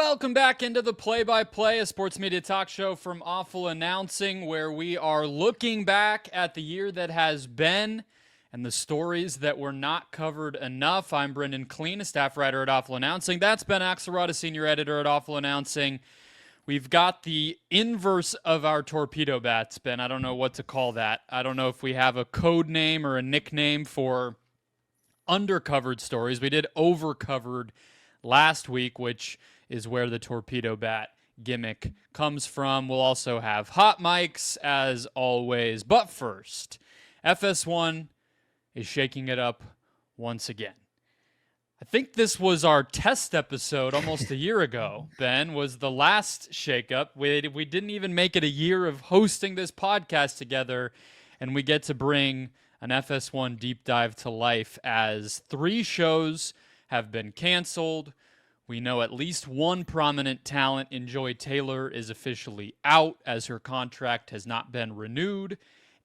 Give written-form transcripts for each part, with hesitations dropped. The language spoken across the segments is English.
Welcome back into the Play-by-Play, a sports media talk show from Awful Announcing, where we are looking back at the year that has been and the stories that were not covered enough. I'm Brendon Kleen, a staff writer at Awful Announcing. That's Ben Axelrod, a senior editor at Awful Announcing. We've got the inverse of our torpedo bats, Ben. I don't know what to call that. I don't know if we have a code name or a nickname for undercovered stories. We did overcovered last week, which is where the torpedo bat gimmick comes from. We'll also have hot mics as always. But first, FS1 is shaking it up once again. I think this was our test episode almost a year ago, Ben, was the last shakeup. We didn't even make it a year of hosting this podcast together, and we get to bring an FS1 deep dive to life as 3 shows have been canceled. We know at least one prominent talent in Joy Taylor is officially out as her contract has not been renewed.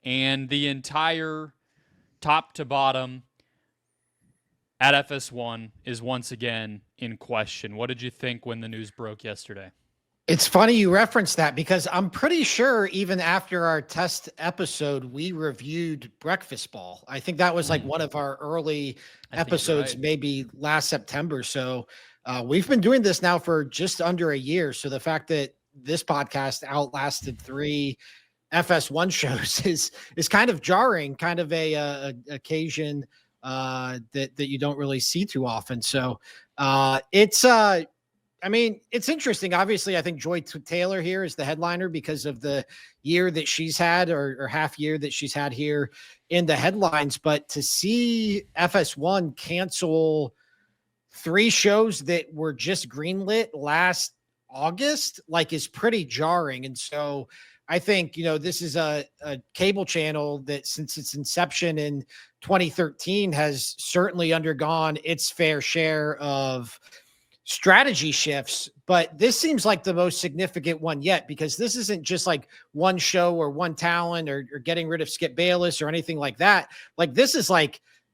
And the entire top to bottom at FS1 is once again in question. What did you think when the news broke yesterday? It's funny you referenced that because I'm pretty sure even after our test episode, we reviewed Breakfast Ball. I think that was like one of our early episodes, right, maybe last September. So we've been doing this now for just under a year. So the fact that this podcast outlasted 3 FS1 shows is kind of jarring, kind of a occasion that you don't really see too often. So it's interesting. Obviously, I think Joy Taylor here is the headliner because of the year that she's had or half year that she's had here in the headlines. But to see FS1 cancel 3 shows that were just greenlit last August, is pretty jarring. And so I think, this is a cable channel that since its inception in 2013 has certainly undergone its fair share of strategy shifts, but this seems like the most significant one yet, because this isn't just like one show or one talent or getting rid of Skip Bayless or anything like that. This is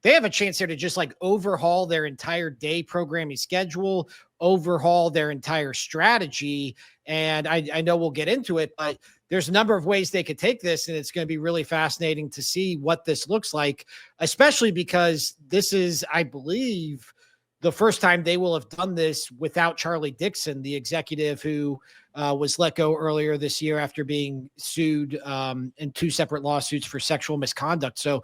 they have a chance here to just overhaul their entire day programming schedule, overhaul their entire strategy. And I know we'll get into it, but there's a number of ways they could take this, and it's going to be really fascinating to see what this looks like, especially because this is, I believe, the first time they will have done this without Charlie Dixon, the executive who was let go earlier this year after being sued in 2 separate lawsuits for sexual misconduct. So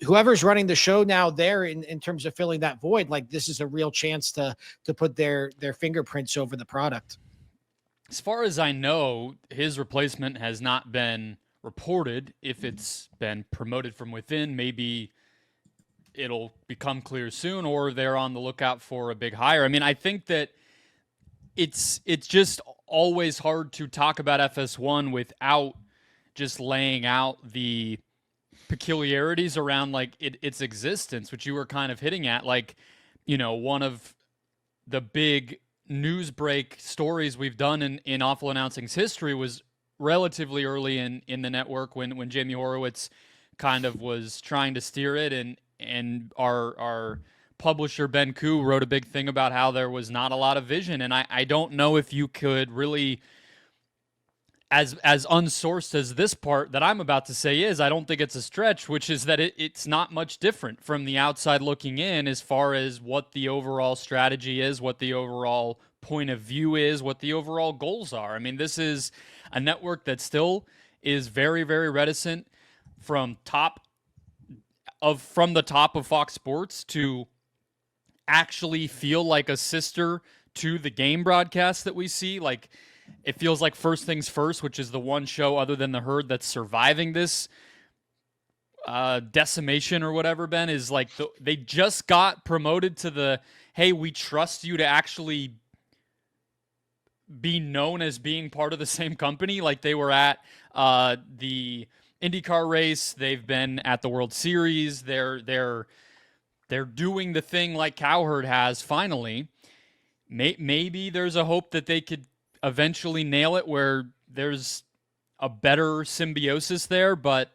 whoever's running the show now there in terms of filling that void, this is a real chance to put their fingerprints over the product. As far as I know, his replacement has not been reported. If it's been promoted from within, maybe it'll become clear soon, or they're on the lookout for a big hire. I mean, I think that it's just always hard to talk about FS1 without just laying out the peculiarities around its existence, which you were kind of hitting at. One of the big news break stories we've done in Awful Announcing's history was relatively early in the network when Jamie Horowitz kind of was trying to steer it, and our publisher, Ben Koo, wrote a big thing about how there was not a lot of vision. And I don't know if you could really, as unsourced as this part that I'm about to say is, I don't think it's a stretch, which is that it's not much different from the outside looking in as far as what the overall strategy is, what the overall point of view is, what the overall goals are. I mean, this is a network that still is very, very reticent from the top of Fox Sports to actually feel like a sister to the game broadcast that we see. It feels like First Things First, which is the one show other than The Herd that's surviving this decimation or whatever, Ben, is they just got promoted to the, hey, we trust you to actually be known as being part of the same company. They were at the IndyCar race. They've been at the World Series. They're doing the thing like Cowherd has finally. Maybe there's a hope that they could eventually nail it where there's a better symbiosis there, but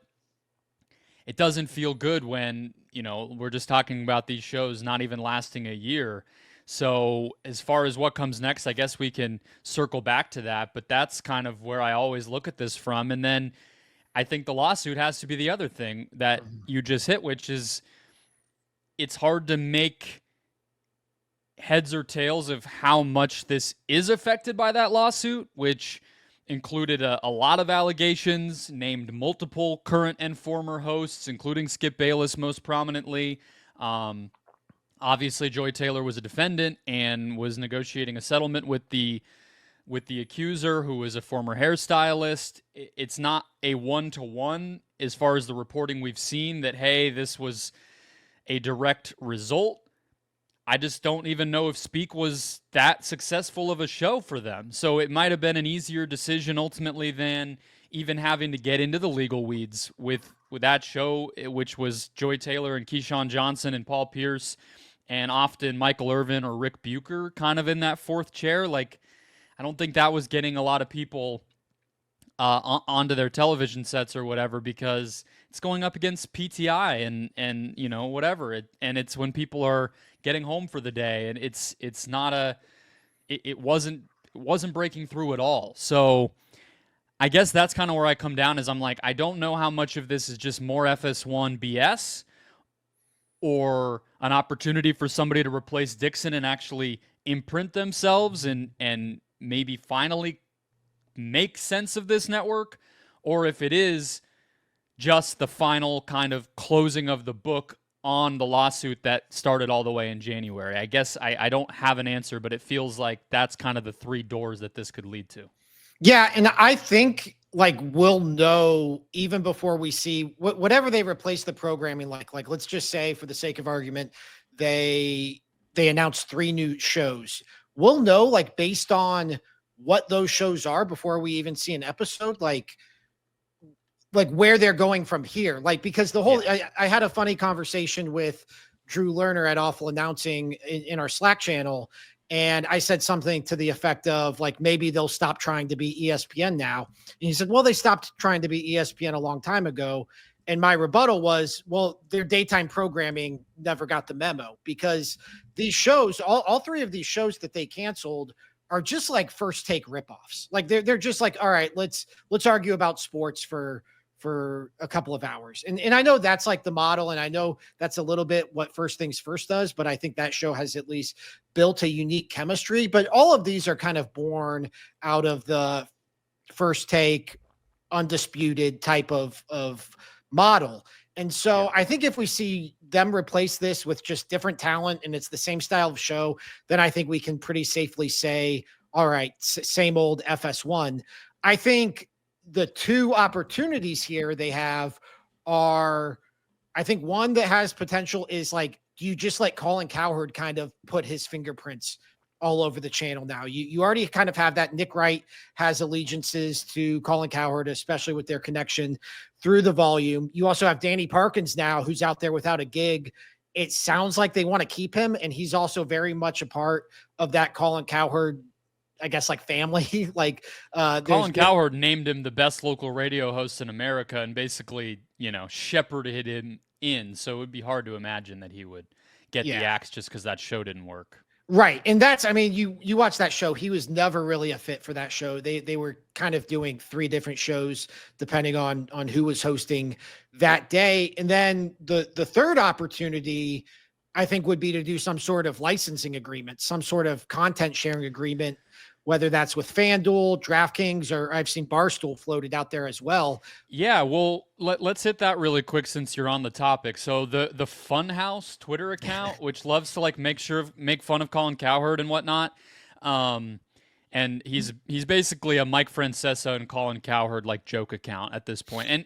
it doesn't feel good when, we're just talking about these shows not even lasting a year. So as far as what comes next, I guess we can circle back to that, but that's kind of where I always look at this from. And then I think the lawsuit has to be the other thing that you just hit, which is it's hard to make heads or tails of how much this is affected by that lawsuit, which included a lot of allegations, named multiple current and former hosts, including Skip Bayless most prominently. Obviously, Joy Taylor was a defendant and was negotiating a settlement with the accuser, who was a former hairstylist. It's not a one-to-one as far as the reporting we've seen that, hey, this was a direct result. I just don't even know if Speak was that successful of a show for them. So it might have been an easier decision ultimately than even having to get into the legal weeds with that show, which was Joy Taylor and Keyshawn Johnson and Paul Pierce, and often Michael Irvin or Rick Bucher kind of in that fourth chair. Like, I don't think that was getting a lot of people onto their television sets or whatever, because it's going up against PTI and you know, whatever. And it's when people are getting home for the day, and it's not it wasn't breaking through at all. So I guess that's kind of where I come down, is I'm like, I don't know how much of this is just more FS1 BS or an opportunity for somebody to replace Dixon and actually imprint themselves and maybe finally make sense of this network, or if it is just the final kind of closing of the book on the lawsuit that started all the way in January. I guess I don't have an answer, but it feels like that's kind of the three doors that this could lead to. Yeah, and I think like we'll know even before we see whatever they replace the programming like let's just say, for the sake of argument, they announced 3 new shows. We'll know, like, based on what those shows are before we even see an episode, like where they're going from here. Like, because the whole, I had a funny conversation with Drew Lerner at Awful Announcing in our Slack channel. And I said something to the effect of, like, maybe they'll stop trying to be ESPN now. And he said, well, they stopped trying to be ESPN a long time ago. And my rebuttal was, well, their daytime programming never got the memo, because these shows, all 3 of these shows that they canceled are just like First Take ripoffs. Like they're just like, all right, let's argue about sports for a couple of hours. And I know that's like the model. And I know that's a little bit what First Things First does, but I think that show has at least built a unique chemistry. But all of these are kind of born out of the First Take, undisputed type of model. And so I think if we see them replace this with just different talent and it's the same style of show, then I think we can pretty safely say, all right, same old FS1. I think the 2 opportunities here they have are, I think one that has potential is, like, do you just let Colin Cowherd kind of put his fingerprints all over the channel now? You already kind of have that. Nick Wright has allegiances to Colin Cowherd, especially with their connection through the volume. You also have Danny Parkins now, who's out there without a gig. It sounds like they want to keep him, and he's also very much a part of that Colin Cowherd, I guess, like, family. Like, Colin Cowherd named him the best local radio host in America and basically, you know, shepherded him in. So it would be hard to imagine that he would get the axe just because that show didn't work. Right. And that's, I mean, you watch that show, he was never really a fit for that show. They were kind of doing 3 different shows depending on who was hosting that day. And then the third opportunity, I think, would be to do some sort of licensing agreement, some sort of content sharing agreement, whether that's with FanDuel, DraftKings, or I've seen Barstool floated out there as well. Yeah, well, let's hit that really quick since you're on the topic. So the Funhouse Twitter account, which loves to, like, make fun of Colin Cowherd and whatnot, and he's basically a Mike Francesa and Colin Cowherd, like, joke account at this point. And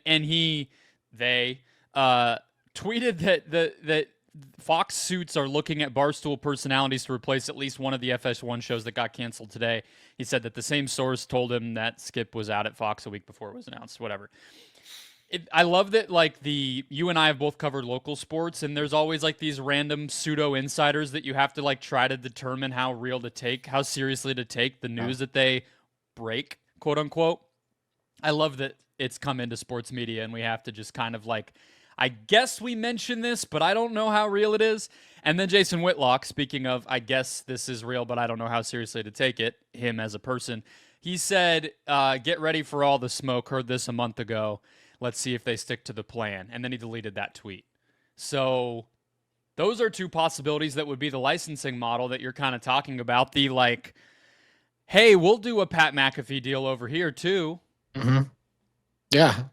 they tweeted that Fox suits are looking at Barstool personalities to replace at least one of the FS1 shows that got canceled today. He said that the same source told him that Skip was out at Fox a week before it was announced, whatever. I love that, like, you and I have both covered local sports, and there's always, like, these random pseudo insiders that you have to, like, try to determine how seriously to take the news that they break, quote unquote. I love that it's come into sports media and we have to just kind of, like, I guess we mentioned this, but I don't know how real it is. And then Jason Whitlock, speaking of, I guess this is real, but I don't know how seriously to take it, him as a person, he said, get ready for all the smoke. Heard this a month ago. Let's see if they stick to the plan. And then he deleted that tweet. So those are two possibilities that would be the licensing model that you're kind of talking about. The like, hey, we'll do a Pat McAfee deal over here too. Mm-hmm. Yeah,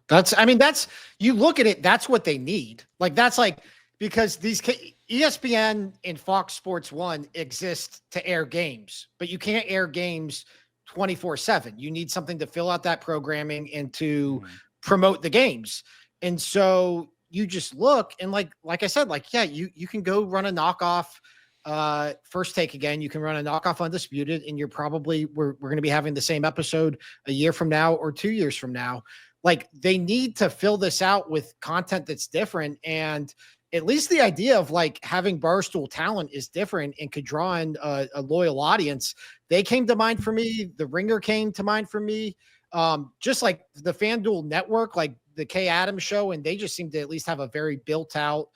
you look at it, that's what they need. Like, that's like, because these ESPN and Fox Sports 1 exist to air games, but you can't air games 24/7. You need something to fill out that programming and to promote the games. And so you just look and like I said, like, yeah, you can go run a knockoff First Take again. You can run a knockoff Undisputed, and we're going to be having the same episode a year from now or 2 years from now. Like, they need to fill this out with content that's different. And at least the idea of like having Barstool talent is different and could draw in a loyal audience. They came to mind for me. The Ringer came to mind for me. Just like the FanDuel network, like the Kay Adams show, and they just seem to at least have a very built out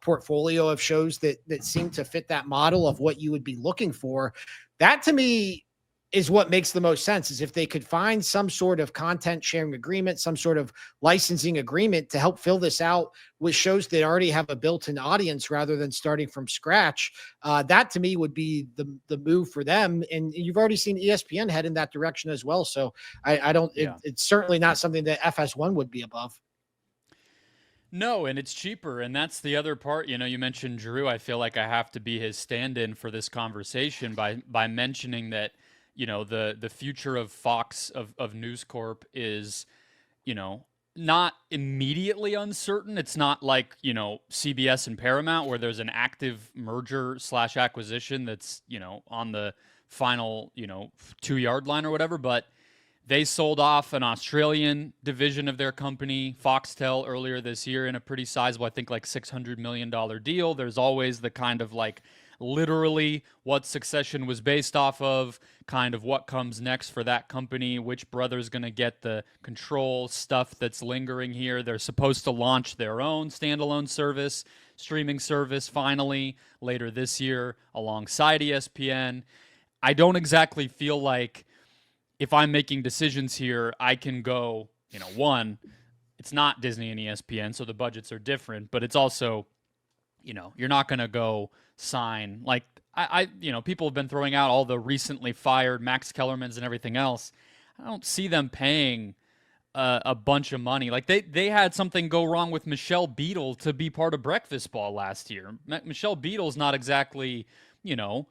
portfolio of shows that seem to fit that model of what you would be looking for. That to me is what makes the most sense, is if they could find some sort of content sharing agreement, some sort of licensing agreement to help fill this out with shows that already have a built-in audience rather than starting from scratch. That to me would be the move for them. And you've already seen ESPN head in that direction as well. So it's certainly not something that FS1 would be above. No, and it's cheaper. And that's the other part. You know, you mentioned Drew. I feel like I have to be his stand-in for this conversation by mentioning that, you know, the future of Fox, of News Corp is, you know, not immediately uncertain. It's not like, you know, CBS and Paramount where there's an active merger / acquisition that's, you know, on the final, you know, 2-yard line or whatever. But they sold off an Australian division of their company, Foxtel, earlier this year in a pretty sizable, I think like $600 million deal. There's always the kind of like literally what Succession was based off of, kind of what comes next for that company, which brother's going to get the control stuff that's lingering here. They're supposed to launch their own standalone service, streaming service, finally, later this year alongside ESPN. I don't exactly feel like if I'm making decisions here, I can go, you know, one, it's not Disney and ESPN, so the budgets are different, but it's also, you know, you're not going to go sign, like, you know, people have been throwing out all the recently fired Max Kellermans and everything else. I don't see them paying a bunch of money. Like, they had something go wrong with Michelle Beadle to be part of Breakfast Ball last year. Michelle Beadle's not exactly, you know,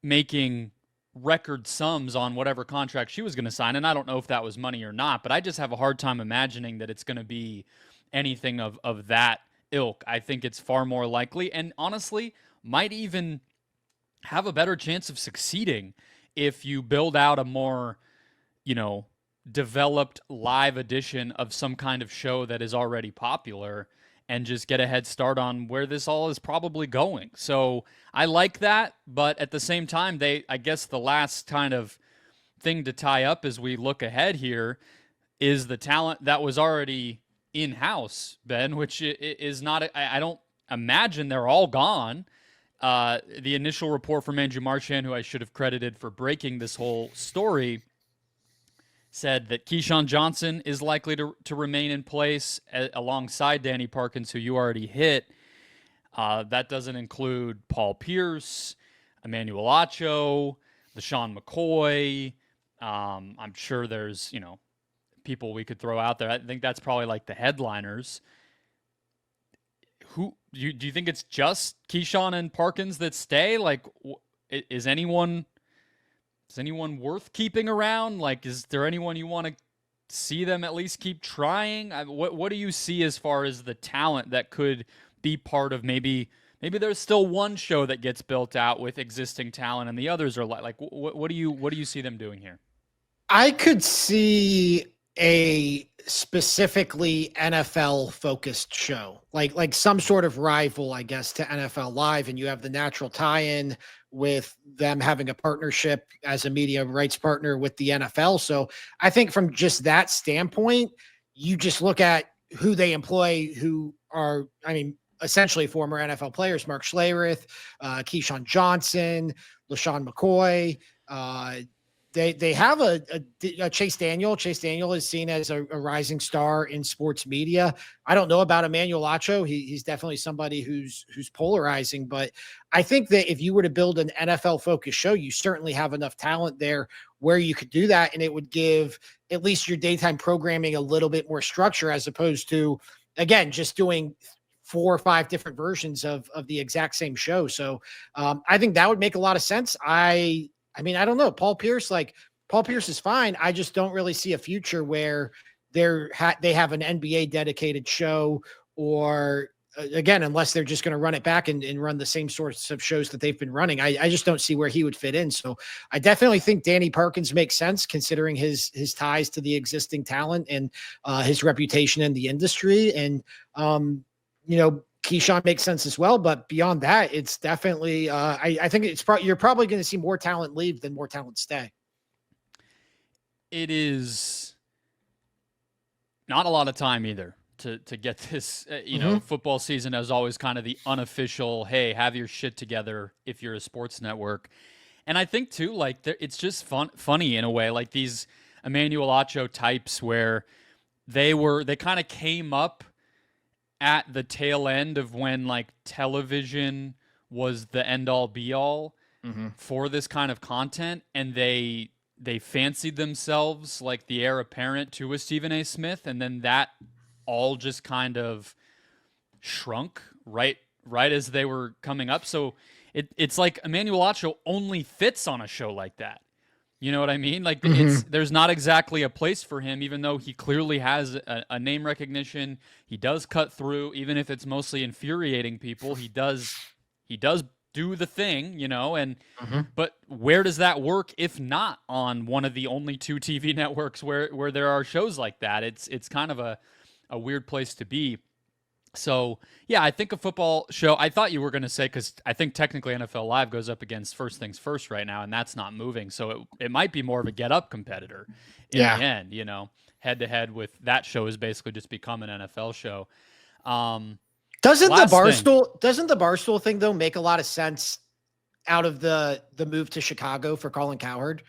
making record sums on whatever contract she was going to sign, and I don't know if that was money or not, but I just have a hard time imagining that it's going to be anything of that ilk. I think it's far more likely, and honestly might even have a better chance of succeeding if you build out a more, you know, developed live edition of some kind of show that is already popular and just get a head start on where this all is probably going. So I like that, but at the same time, I guess the last kind of thing to tie up as we look ahead here is the talent that was already in-house, Ben, which is not, I don't imagine they're all gone. The initial report from Andrew Marchand, who I should have credited for breaking this whole story, said that Keyshawn Johnson is likely to remain in place alongside Danny Parkins, who you already hit. That doesn't include Paul Pierce, Emmanuel Acho, LaShawn McCoy. I'm sure there's, you know, people we could throw out there. I think that's probably like the headliners. Who do you think it's just Keyshawn and Parkins that stay? Like, is anyone worth keeping around? Like, is there anyone you want to see them at least keep trying? What do you see as far as the talent that could be part of maybe there's still one show that gets built out with existing talent and the others are like what do you see them doing here? I could see a specifically NFL focused show, like some sort of rival, I guess, to NFL Live, and you have the natural tie-in with them having a partnership as a media rights partner with the NFL. So I think from just that standpoint, you just look at who they employ, who are, I mean, essentially former NFL players, Mark Schlereth, Keyshawn Johnson, LaShawn McCoy. They have a Chase Daniel. Chase Daniel is seen as a rising star in sports media. I don't know about Emmanuel Acho. He's definitely somebody who's polarizing, but I think that if you were to build an NFL focused show, you certainly have enough talent there where you could do that. And it would give at least your daytime programming a little bit more structure, as opposed to, again, just doing 4 or 5 different versions of the exact same show. So I think that would make a lot of sense. I mean, I don't know. Paul Pierce is fine. I just don't really see a future where they have an NBA dedicated show, or again, unless they're just going to run it back and run the same sorts of shows that they've been running. I just don't see where he would fit in. So I definitely think Danny Perkins makes sense, considering his ties to the existing talent and his reputation in the industry. And, Keyshawn makes sense as well, but beyond that, it's definitely I think you're probably going to see more talent leave than more talent stay. It is not a lot of time either to get this. Football season is always kind of the unofficial, hey, have your shit together if you're a sports network. And I think too, like, it's just funny in a way, like these Emmanuel Acho types where they kind of came up at the tail end of when like television was the end all be all for this kind of content, and they fancied themselves like the heir apparent to a Stephen A. Smith, and then that all just kind of shrunk right as they were coming up. So it's like Emmanuel Acho only fits on a show like that. You know what I mean? Like, there's not exactly a place for him, even though he clearly has a name recognition. He does cut through, even if it's mostly infuriating people. He does do the thing, and but where does that work if not on one of the only 2 TV networks where there are shows like that? It's kind of a weird place to be. So, yeah, I think a football show, I thought you were going to say, because I think technically NFL Live goes up against First Things First right now, and that's not moving. So it might be more of a get-up competitor in the end, head-to-head with that show has basically just become an NFL show. Doesn't the Barstool thing, though, make a lot of sense out of the move to Chicago for Colin Cowherd?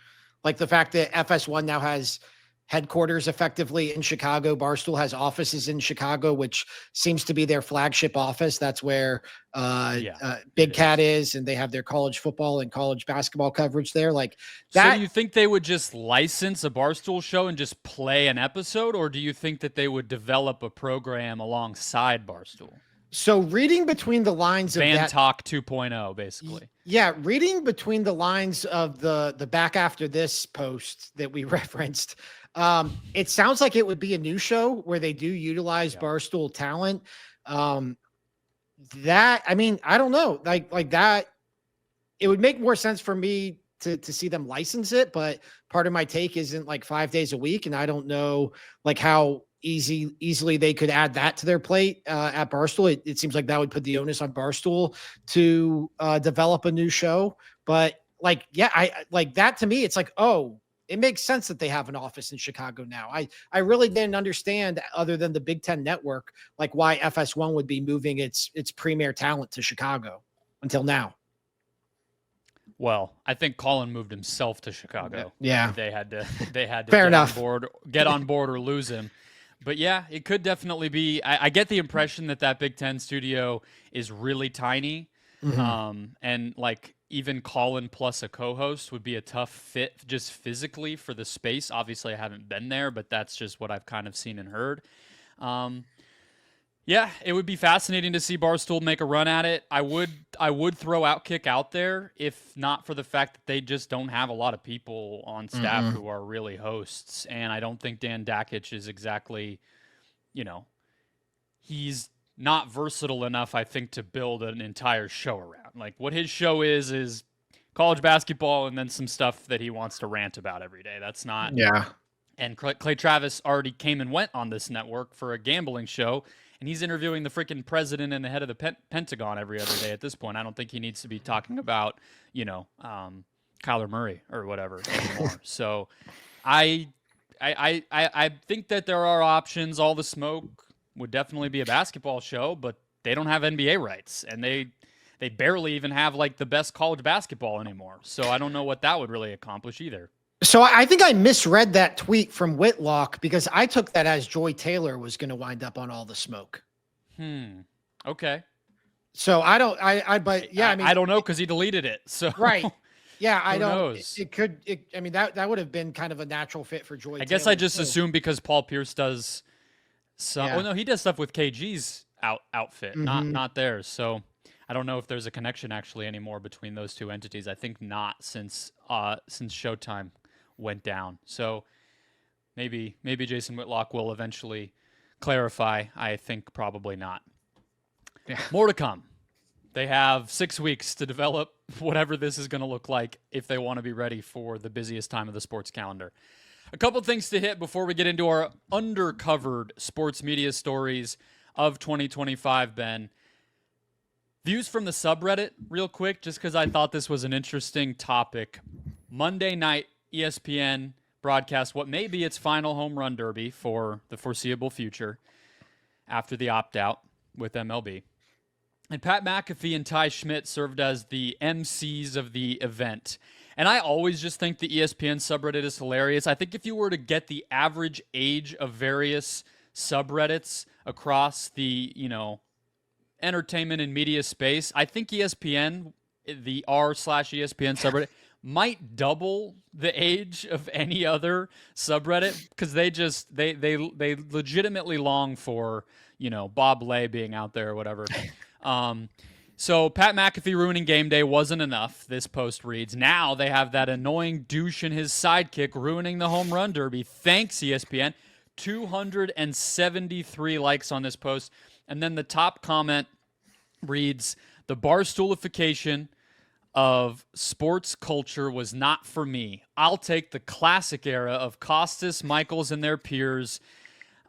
Like the fact that FS1 now has headquarters effectively in Chicago. Barstool has offices in Chicago, which seems to be their flagship office. That's where Big Cat is, and they have their college football and college basketball coverage there. Like that. So do you think they would just license a Barstool show and just play an episode, or do you think that they would develop a program alongside Barstool? So reading between the lines of Van Talk 2.0, basically. Yeah, reading between the lines of the back after this post that we referenced, it sounds like it would be a new show where they do utilize Barstool talent. That, I mean, I don't know, like that, it would make more sense for me to see them license it, but part of my take isn't like 5 days a week, and I don't know like how easily they could add that to their plate at Barstool. It seems like that would put the onus on Barstool to develop a new show. But like, yeah, I like that. To me, it's like, oh, it makes sense that they have an office in Chicago now. I really didn't understand, other than the Big Ten Network, like why FS1 would be moving its premier talent to Chicago until now. Well, I think Colin moved himself to Chicago. Yeah, they had to Fair enough. Get on board or lose him. But yeah, it could definitely be. I get the impression that Big Ten studio is really tiny, and like even Colin plus a co-host would be a tough fit just physically for the space. Obviously, I haven't been there, but that's just what I've kind of seen and heard. Yeah, it would be fascinating to see Barstool make a run at it. I would throw Outkick out there, if not for the fact that they just don't have a lot of people on staff who are really hosts. And I don't think Dan Dakich is exactly, he's not versatile enough, I think, to build an entire show around. Like, what his show is college basketball and then some stuff that he wants to rant about every day. That's not. Yeah. And Clay Travis already came and went on this network for a gambling show, and he's interviewing the freaking president and the head of the Pentagon every other day at this point. I don't think he needs to be talking about, Kyler Murray or whatever anymore. So I think that there are options. All the smoke would definitely be a basketball show, but they don't have NBA rights, and they barely even have like the best college basketball anymore. So I don't know what that would really accomplish either. So I think I misread that tweet from Whitlock because I took that as Joy Taylor was going to wind up on all the smoke. Okay. So I don't, but yeah, I mean, I don't know because he deleted it. So right. Yeah, I don't. Knows? It could. I mean, that would have been kind of a natural fit for Joy. I guess Taylor I just too. assumed because Paul Pierce does some. Yeah. Oh no, he does stuff with KG's outfit, not theirs. So I don't know if there's a connection actually anymore between those two entities. I think not since Showtime went down. So maybe Jason Whitlock will eventually clarify. I think probably not. Yeah. More to come. They have 6 weeks to develop whatever this is going to look like if they want to be ready for the busiest time of the sports calendar. A couple things to hit before we get into our undercovered sports media stories of 2025, Ben. Views from the subreddit, real quick, just because I thought this was an interesting topic. Monday night, ESPN broadcast what may be its final home run derby for the foreseeable future after the opt-out with MLB. And Pat McAfee and Ty Schmidt served as the MCs of the event. And I always just think the ESPN subreddit is hilarious. I think if you were to get the average age of various subreddits across the, entertainment and media space, I think ESPN, the r/ESPN subreddit, might double the age of any other subreddit because they legitimately long for, Bob Lay being out there or whatever. So Pat McAfee ruining game day wasn't enough, this post reads. Now they have that annoying douche and his sidekick ruining the home run derby. Thanks, ESPN. 273 likes on this post. And then the top comment reads, the barstoolification of sports culture was not for me. I'll take the classic era of Costas, Michaels, and their peers.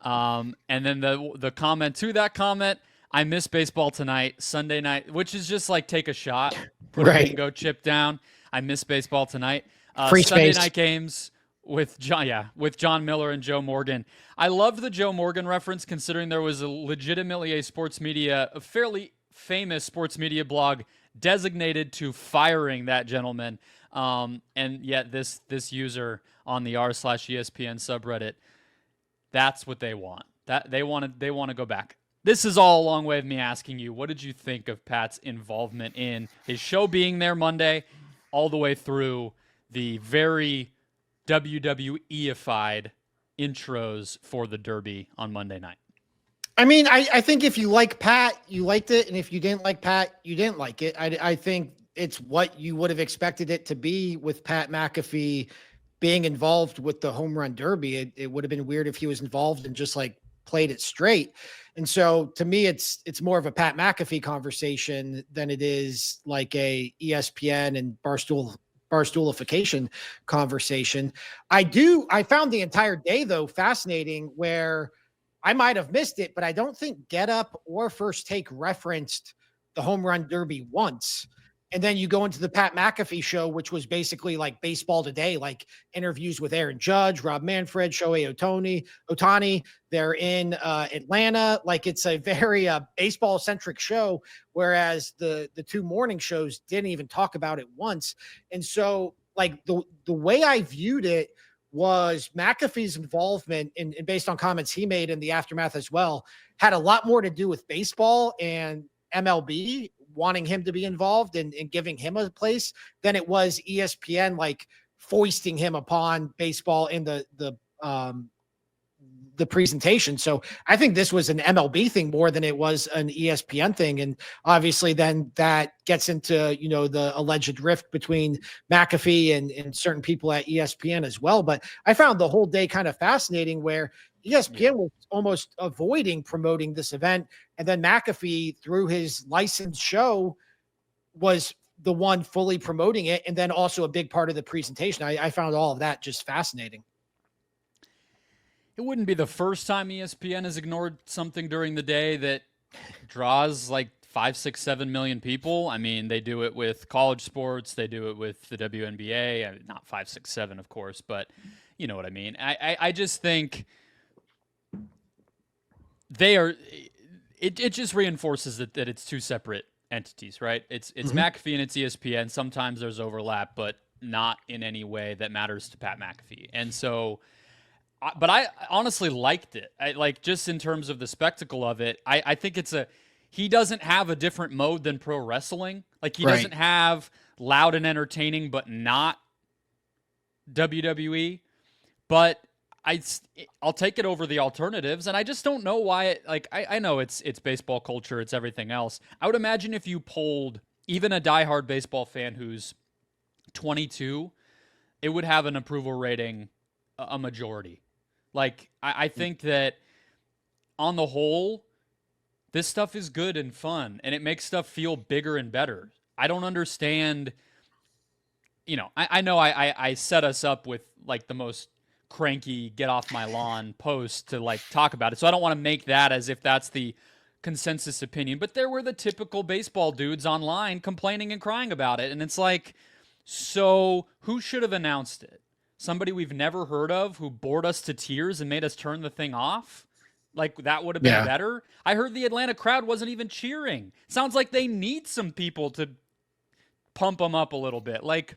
And then the comment to that comment, I miss baseball tonight, Sunday night, which is just like take a shot, put it in, go chip down. I miss baseball tonight. Free Sunday space. night games with John Miller and Joe Morgan. I loved the Joe Morgan reference considering there was legitimately a fairly famous sports media blog designated to firing that gentleman. And yet this user on the r/ESPN subreddit, that's what they want. That they want to go back. This is all a long way of me asking you, what did you think of Pat's involvement in his show being there Monday all the way through the very WWE-ified intros for the Derby on Monday night? I mean, I think if you like Pat, you liked it. And if you didn't like Pat, you didn't like it. I think it's what you would have expected it to be with Pat McAfee being involved with the home run derby. It would have been weird if he was involved and just like played it straight. And so to me, it's more of a Pat McAfee conversation than it is like a ESPN and barstoolification conversation. I found the entire day though fascinating, where I might have missed it, but I don't think Get Up or First Take referenced the home run derby once. And then you go into the Pat McAfee show, which was basically like Baseball Today, like interviews with Aaron Judge, Rob Manfred, Shohei Ohtani. They're in Atlanta. Like it's a very baseball-centric show, whereas the two morning shows didn't even talk about it once. And so like the way I viewed it was McAfee's involvement, and based on comments he made in the aftermath as well, had a lot more to do with baseball and MLB wanting him to be involved and giving him a place than it was ESPN like foisting him upon baseball in the presentation. So I think this was an MLB thing more than it was an ESPN thing. And obviously then that gets into, the alleged rift between McAfee and certain people at ESPN as well. But I found the whole day kind of fascinating, where ESPN was almost avoiding promoting this event. And then McAfee, through his licensed show, was the one fully promoting it. And then also a big part of the presentation. I found all of that just fascinating. It wouldn't be the first time ESPN has ignored something during the day that draws like 5, 6, 7 million people. I mean, they do it with college sports. They do it with the WNBA. I mean, not 5, 6, 7, of course, but you know what I mean. I just think they are. It just reinforces that it's two separate entities, right? It's McAfee and it's ESPN. Sometimes there's overlap, but not in any way that matters to Pat McAfee. And so, but I honestly liked it. I like, just in terms of the spectacle of it. I think he doesn't have a different mode than pro wrestling. Like, he doesn't have loud and entertaining, but not WWE. But I'll take it over the alternatives, and I just don't know why it, like, I know it's baseball culture, it's everything else. I would imagine if you polled even a diehard baseball fan who's 22, it would have an approval rating a majority. Like, I think that on the whole, this stuff is good and fun, and it makes stuff feel bigger and better. I don't understand, I know I set us up with like the most cranky get off my lawn post to like talk about it, so I don't want to make that as if that's the consensus opinion, but there were the typical baseball dudes online complaining and crying about it, and it's like, so who should have announced it? Somebody we've never heard of who bored us to tears and made us turn the thing off? Like, that would have been better. I heard the Atlanta crowd wasn't even cheering. Sounds like they need some people to pump them up a little bit. Like,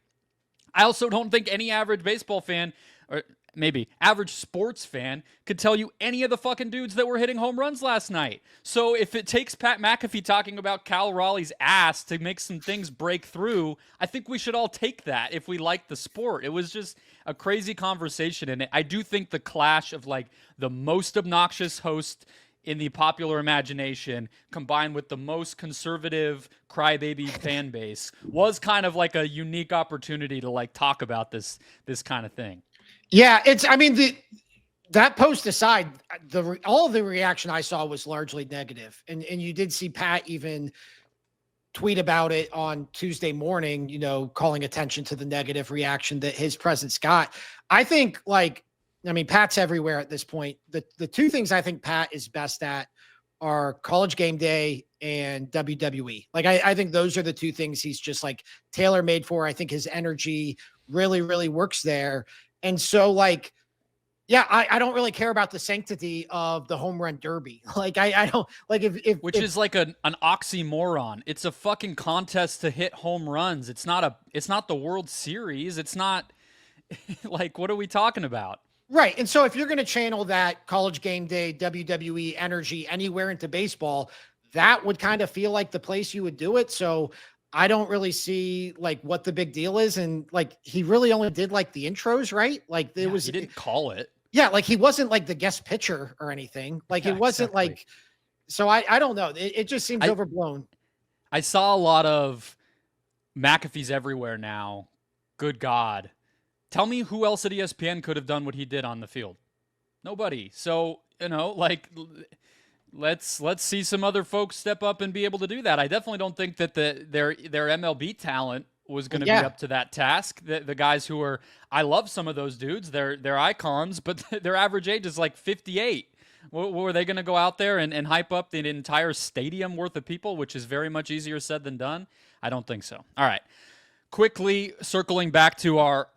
I also don't think any average baseball fan, or maybe average sports fan, could tell you any of the fucking dudes that were hitting home runs last night. So if it takes Pat McAfee talking about Cal Raleigh's ass to make some things break through, I think we should all take that if we like the sport. It was just a crazy conversation, and I do think the clash of like the most obnoxious host in the popular imagination combined with the most conservative crybaby fan base was kind of like a unique opportunity to like talk about this kind of thing. Yeah, that post aside, all of the reaction I saw was largely negative, and you did see Pat even tweet about it on Tuesday morning, calling attention to the negative reaction that his presence got. I think, Pat's everywhere at this point. The two things I think Pat is best at are College Game Day and WWE. Like, I think those are the two things he's just like tailor-made for. I think his energy really, really works there. And so, I don't really care about the sanctity of the home run derby. Like, I don't like if is like an oxymoron. It's a fucking contest to hit home runs. It's not the World Series. It's not like, what are we talking about? Right. And so if you're going to channel that College Game Day, WWE energy anywhere into baseball, that would kind of feel like the place you would do it. So I don't really see like what the big deal is. And like, he really only did like the intros, right? Like he didn't call it. Yeah. Like, he wasn't like the guest pitcher or anything. Like, it wasn't exactly. Like, so I don't know. It just seems overblown. I saw a lot of McAfee's everywhere now. Good God. Tell me who else at ESPN could have done what he did on the field. Nobody. So, let's see some other folks step up and be able to do that. I definitely don't think that their MLB talent was going to be up to that task. The guys who are, I love some of those dudes. They're icons, but their average age is like 58. Were they going to go out there and hype up the entire stadium worth of people, which is very much easier said than done? I don't think so. All right. Quickly circling back to our,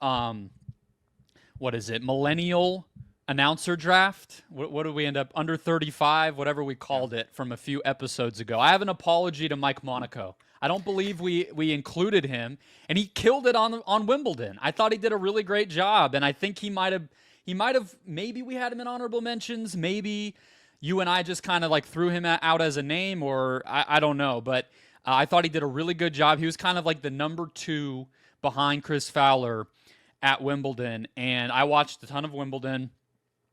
millennial announcer draft. What did we end up? Under 35, whatever we called it from a few episodes ago. I have an apology to Mike Monaco. I don't believe we included him, and he killed it on Wimbledon. I thought he did a really great job, and I think he might have, maybe we had him in honorable mentions, maybe you and I just kind of like threw him out as a name, or I don't know, but I thought he did a really good job. He was kind of like the number 2 behind Chris Fowler at Wimbledon, and I watched a ton of Wimbledon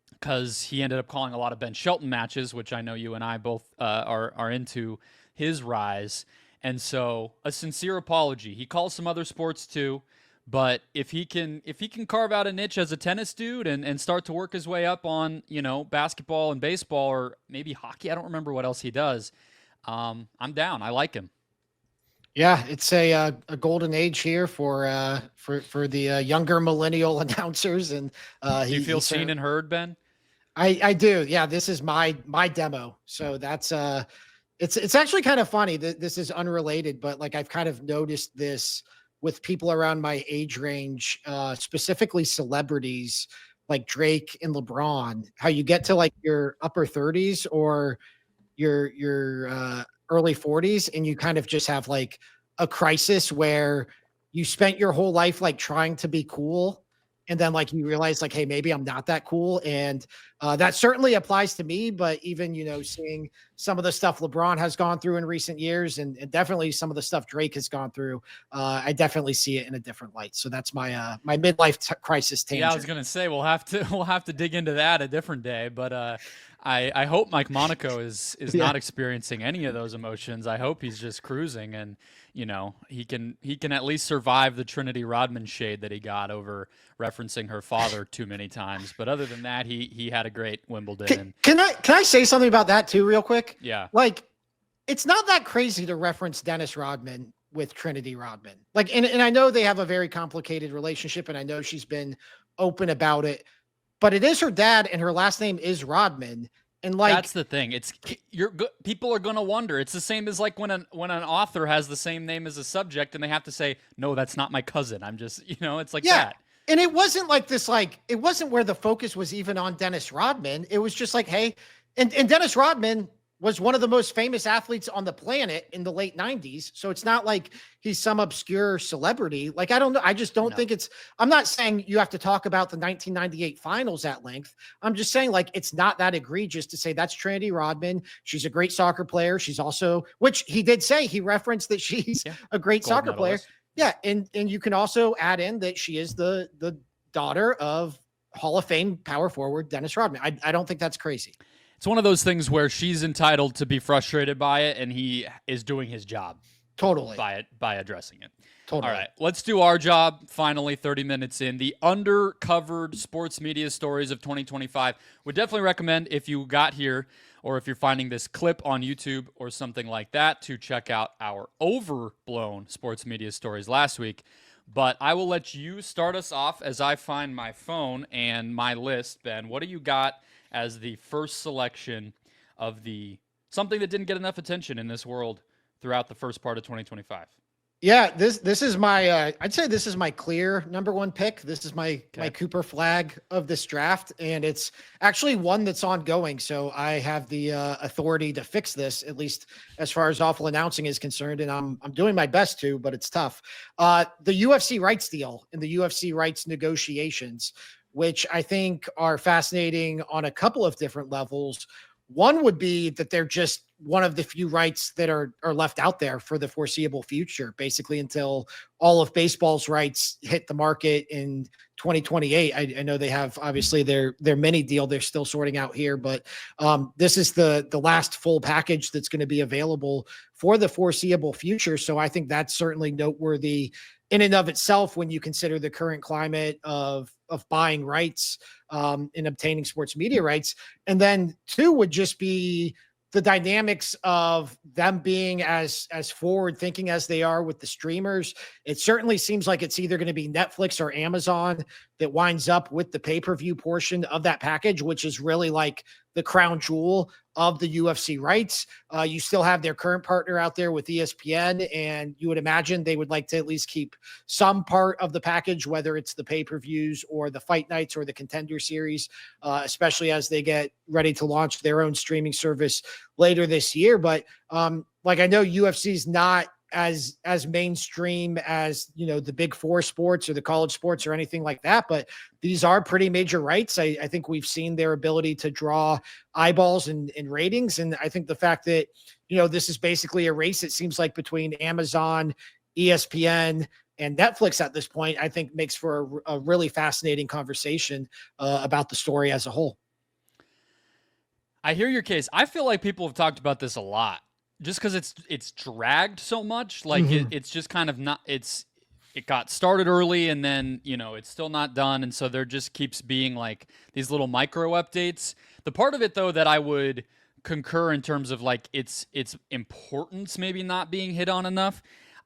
because he ended up calling a lot of Ben Shelton matches, which I know you and I both are into his rise. And so, a sincere apology. He calls some other sports too, but if he can carve out a niche as a tennis dude and start to work his way up on, basketball and baseball, or maybe hockey, I don't remember what else he does. I'm down. I like him. Yeah, it's a golden age here for the younger millennial announcers, and do you feel seen and heard, Ben? I do. Yeah, this is my demo. So that's it's actually kind of funny that this is unrelated, but like, I've kind of noticed this with people around my age range, specifically celebrities, like Drake and LeBron, how you get to like your upper 30s or your early 40s and you kind of just have like a crisis where you spent your whole life like trying to be cool, and then like you realize like, hey, maybe I'm not that cool. And that certainly applies to me. But even, seeing some of the stuff LeBron has gone through in recent years, and definitely some of the stuff Drake has gone through, I definitely see it in a different light. So that's my my midlife crisis tangent. Yeah, I was gonna say we'll have to dig into that a different day, but I hope Mike Monaco is Yeah. not experiencing any of those emotions. I hope he's just cruising, and he can at least survive the Trinity Rodman shade that he got over referencing her father too many times. But other than that, he had a great Wimbledon. Can I say something about that too, real quick? Yeah, like it's not that crazy to reference Dennis Rodman with Trinity Rodman. Like, and I know they have a very complicated relationship, and I know she's been open about it, but it is her dad, and her last name is Rodman. And like, that's the thing. People are gonna wonder. It's the same as like when an author has the same name as a subject, and they have to say, no, that's not my cousin. I'm just, it's like that. And it wasn't like this, like, it wasn't where the focus was even on Dennis Rodman. It was just like, hey, and Dennis Rodman was one of the most famous athletes on the planet in the late 90s. So it's not like he's some obscure celebrity. Like, I don't know. I just don't think I'm not saying you have to talk about the 1998 finals at length. I'm just saying, like, it's not that egregious to say that's Trinity Rodman. She's a great soccer player. She's also, which he did say, he referenced that she's a great soccer player. Yeah. And you can also add in that she is the daughter of Hall of Fame power forward Dennis Rodman. I don't think that's crazy. It's one of those things where she's entitled to be frustrated by it, and he is doing his job totally by addressing it. Totally. All right, let's do our job. Finally, 30 minutes in, the undercovered sports media stories of 2025. Would definitely recommend, if you got here or if you're finding this clip on YouTube or something like that, to check out our overblown sports media stories last week. But I will let you start us off as I find my phone and my list. Ben, what do you got as the first selection of something that didn't get enough attention in this world throughout the first part of 2025? Yeah, this is my I'd say this is my clear number one pick. This is my Cooper flag of this draft, and it's actually one that's ongoing. So I have the authority to fix this, at least as far as awful announcing is concerned, and I'm doing my best to, but it's tough. The UFC rights deal and the UFC rights negotiations, which I think are fascinating on a couple of different levels. One would be that they're just one of the few rights that are left out there for the foreseeable future, basically until all of baseball's rights hit the market in 2028. I know they have obviously their mini deal they're still sorting out here, but this is the last full package that's going to be available for the foreseeable future. So I think that's certainly noteworthy in and of itself when you consider the current climate of buying rights and obtaining sports media rights. And then two would just be the dynamics of them being as forward thinking as they are with the streamers. It certainly seems like it's either going to be Netflix or Amazon that winds up with the pay-per-view portion of that package, which is really like the crown jewel of the UFC rights. You still have their current partner out there with ESPN, and you would imagine they would like to at least keep some part of the package, whether it's the pay-per-views or the fight nights or the contender series, especially as they get ready to launch their own streaming service later this year. But like, I know UFC's not as mainstream as, the big four sports or the college sports or anything like that, but these are pretty major rights. I think we've seen their ability to draw eyeballs and ratings. And I think the fact that, this is basically a race, it seems like, between Amazon, ESPN, and Netflix at this point, I think makes for a really fascinating conversation about the story as a whole. I hear your case. I feel like people have talked about this a lot, just because it's dragged so much. Like it's just kind of not. It got started early, and then it's still not done, and so there just keeps being like these little micro updates. The part of it though that I would concur in terms of like its importance maybe not being hit on enough.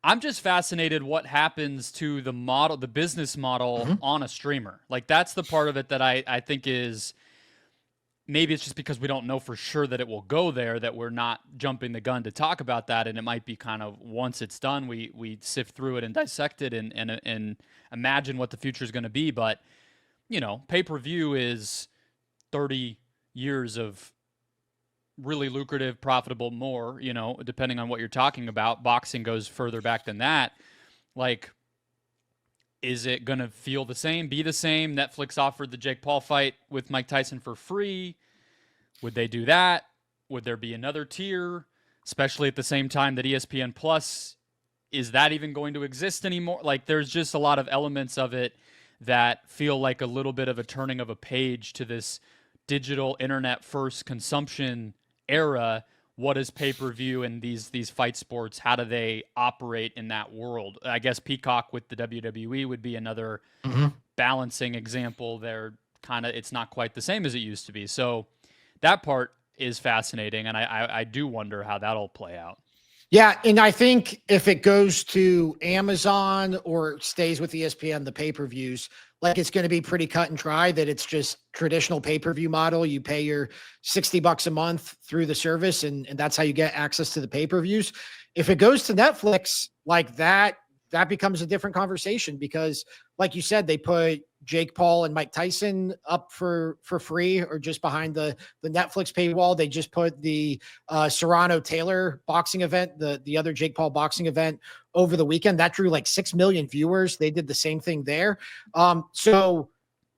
I'm just fascinated what happens to the business model on a streamer. Like that's the part of it that I think is. Maybe it's just because we don't know for sure that it will go there, that we're not jumping the gun to talk about that. And it might be kind of, once it's done, we sift through it and dissect it and imagine what the future is going to be. But pay-per-view is 30 years of really lucrative, profitable, more, depending on what you're talking about. Boxing goes further back than that. Like, is it going to feel the same, be the same? Netflix offered the Jake Paul fight with Mike Tyson for free. Would they do that? Would there be another tier, especially at the same time that ESPN Plus, is that even going to exist anymore? Like, there's just a lot of elements of it that feel like a little bit of a turning of a page to this digital internet first consumption era. What is pay-per-view and these fight sports? How do they operate in that world? I guess Peacock with the WWE would be another balancing example. It's not quite the same as it used to be. So that part is fascinating, and I do wonder how that'll play out. Yeah, and I think if it goes to Amazon or stays with ESPN, the pay-per-views, like it's going to be pretty cut and dry, that it's just traditional pay-per-view model. You pay your $60 a month through the service, and that's how you get access to the pay-per-views. If it goes to Netflix like that, that becomes a different conversation, because like you said, they put Jake Paul and Mike Tyson up for free or just behind the Netflix paywall. They just put the Serrano Taylor boxing event, the other Jake Paul boxing event, over the weekend. That drew like 6 million viewers. They did the same thing there. So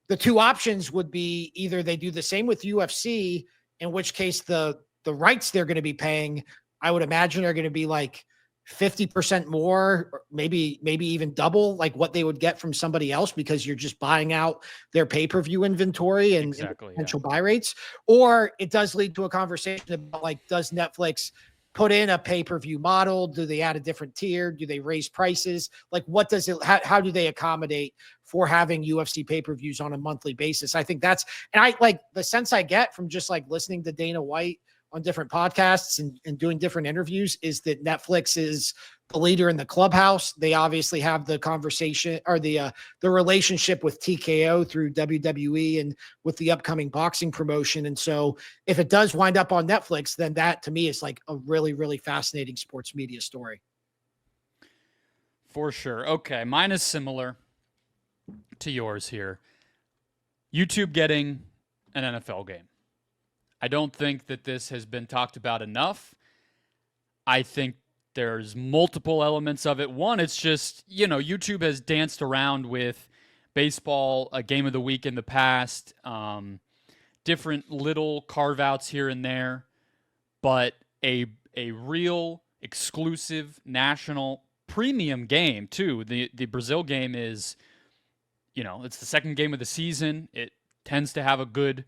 the two options would be either they do the same with UFC, in which case the rights they're going to be paying, I would imagine, are going to be like 50% more, or maybe even double like what they would get from somebody else, because you're just buying out their pay-per-view inventory and potential buy rates. Or it does lead to a conversation about, like, does Netflix put in a pay-per-view model? Do they add a different tier? Do they raise prices? Like, what does it, how do they accommodate for having UFC pay-per-views on a monthly basis? I think that's, and I like the sense I get from just like listening to Dana White on different podcasts and doing different interviews is that Netflix is the leader in the clubhouse. They obviously have the conversation or the relationship with TKO through WWE and with the upcoming boxing promotion. And so if it does wind up on Netflix, then that to me is like a really, really fascinating sports media story. For sure. Okay. Mine is similar to yours here. YouTube getting an NFL game. I don't think that this has been talked about enough. I think there's multiple elements of it. One, it's just, YouTube has danced around with baseball, a game of the week in the past, different little carve-outs here and there, but a real exclusive national premium game, too. The Brazil game is, it's the second game of the season. It tends to have a good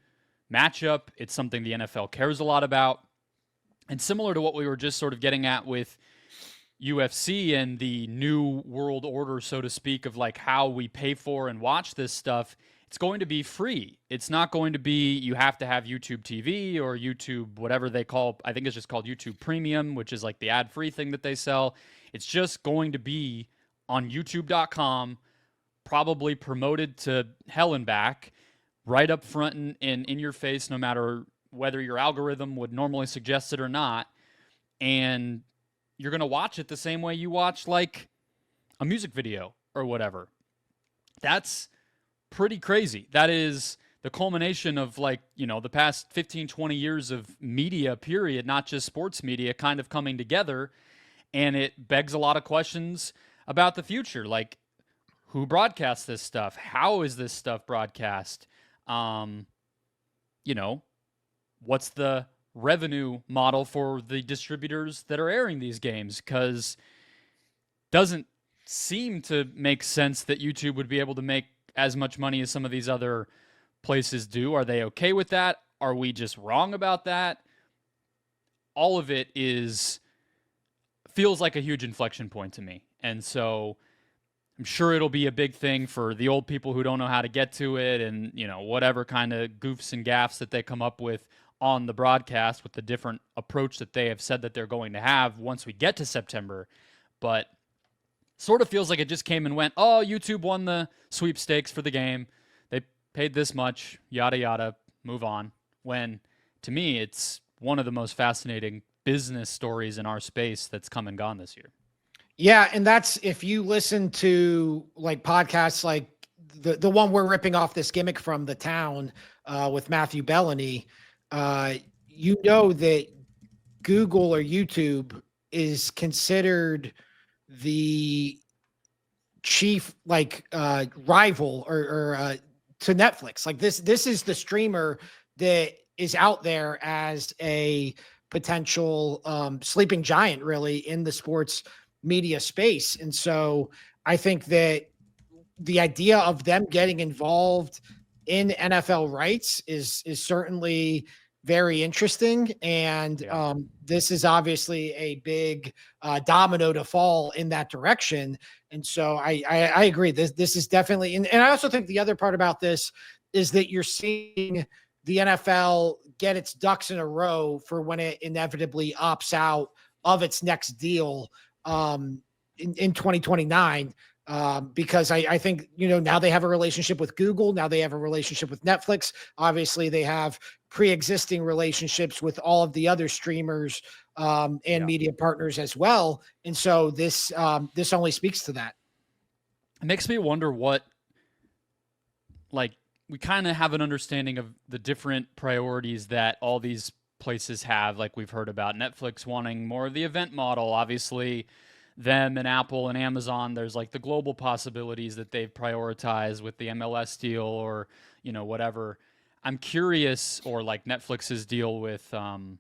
matchup. It's something the NFL cares a lot about. And similar to what we were just sort of getting at with UFC and the new world order, so to speak, of like how we pay for and watch this stuff, it's going to be free. It's not going to be, you have to have YouTube TV or YouTube, whatever they call, I think it's just called YouTube Premium, which is like the ad-free thing that they sell. It's just going to be on youtube.com, probably promoted to hell and back, right up front and in your face, no matter whether your algorithm would normally suggest it or not. And you're going to watch it the same way you watch like a music video or whatever. That's pretty crazy. That is the culmination of like, the past 15, 20 years of media period, not just sports media, kind of coming together. And it begs a lot of questions about the future. Like, who broadcasts this stuff? How is this stuff broadcast? What's the revenue model for the distributors that are airing these games? Because doesn't seem to make sense that YouTube would be able to make as much money as some of these other places do. Are they okay with that? Are we just wrong about that? All of it feels like a huge inflection point to me. And so I'm sure it'll be a big thing for the old people who don't know how to get to it and, whatever kind of goofs and gaffs that they come up with on the broadcast with the different approach that they have said that they're going to have once we get to September. But sort of feels like it just came and went, oh, YouTube won the sweepstakes for the game. They paid this much, yada, yada, move on. When, to me, it's one of the most fascinating business stories in our space that's come and gone this year. Yeah, and that's if you listen to like podcasts like the one we're ripping off this gimmick from, The Town, with Matthew Bellany, that Google or YouTube is considered the chief rival or to Netflix. Like this is the streamer that is out there as a potential sleeping giant really in the sports media space. And so I think that the idea of them getting involved in NFL rights is certainly very interesting. And this is obviously a big domino to fall in that direction. And so I agree. This is definitely, and I also think the other part about this is that you're seeing the NFL get its ducks in a row for when it inevitably opts out of its next deal in 2029. Because I think, now they have a relationship with Google. Now they have a relationship with Netflix. Obviously, they have pre-existing relationships with all of the other streamers and media partners as well. And so this only speaks to that. It makes me wonder what, we kind of have an understanding of the different priorities that all these places have. Like we've heard about Netflix wanting more of the event model, obviously. Them and Apple and Amazon, there's the global possibilities that they've prioritized with the MLS deal or, whatever. I'm curious, or Netflix's deal with the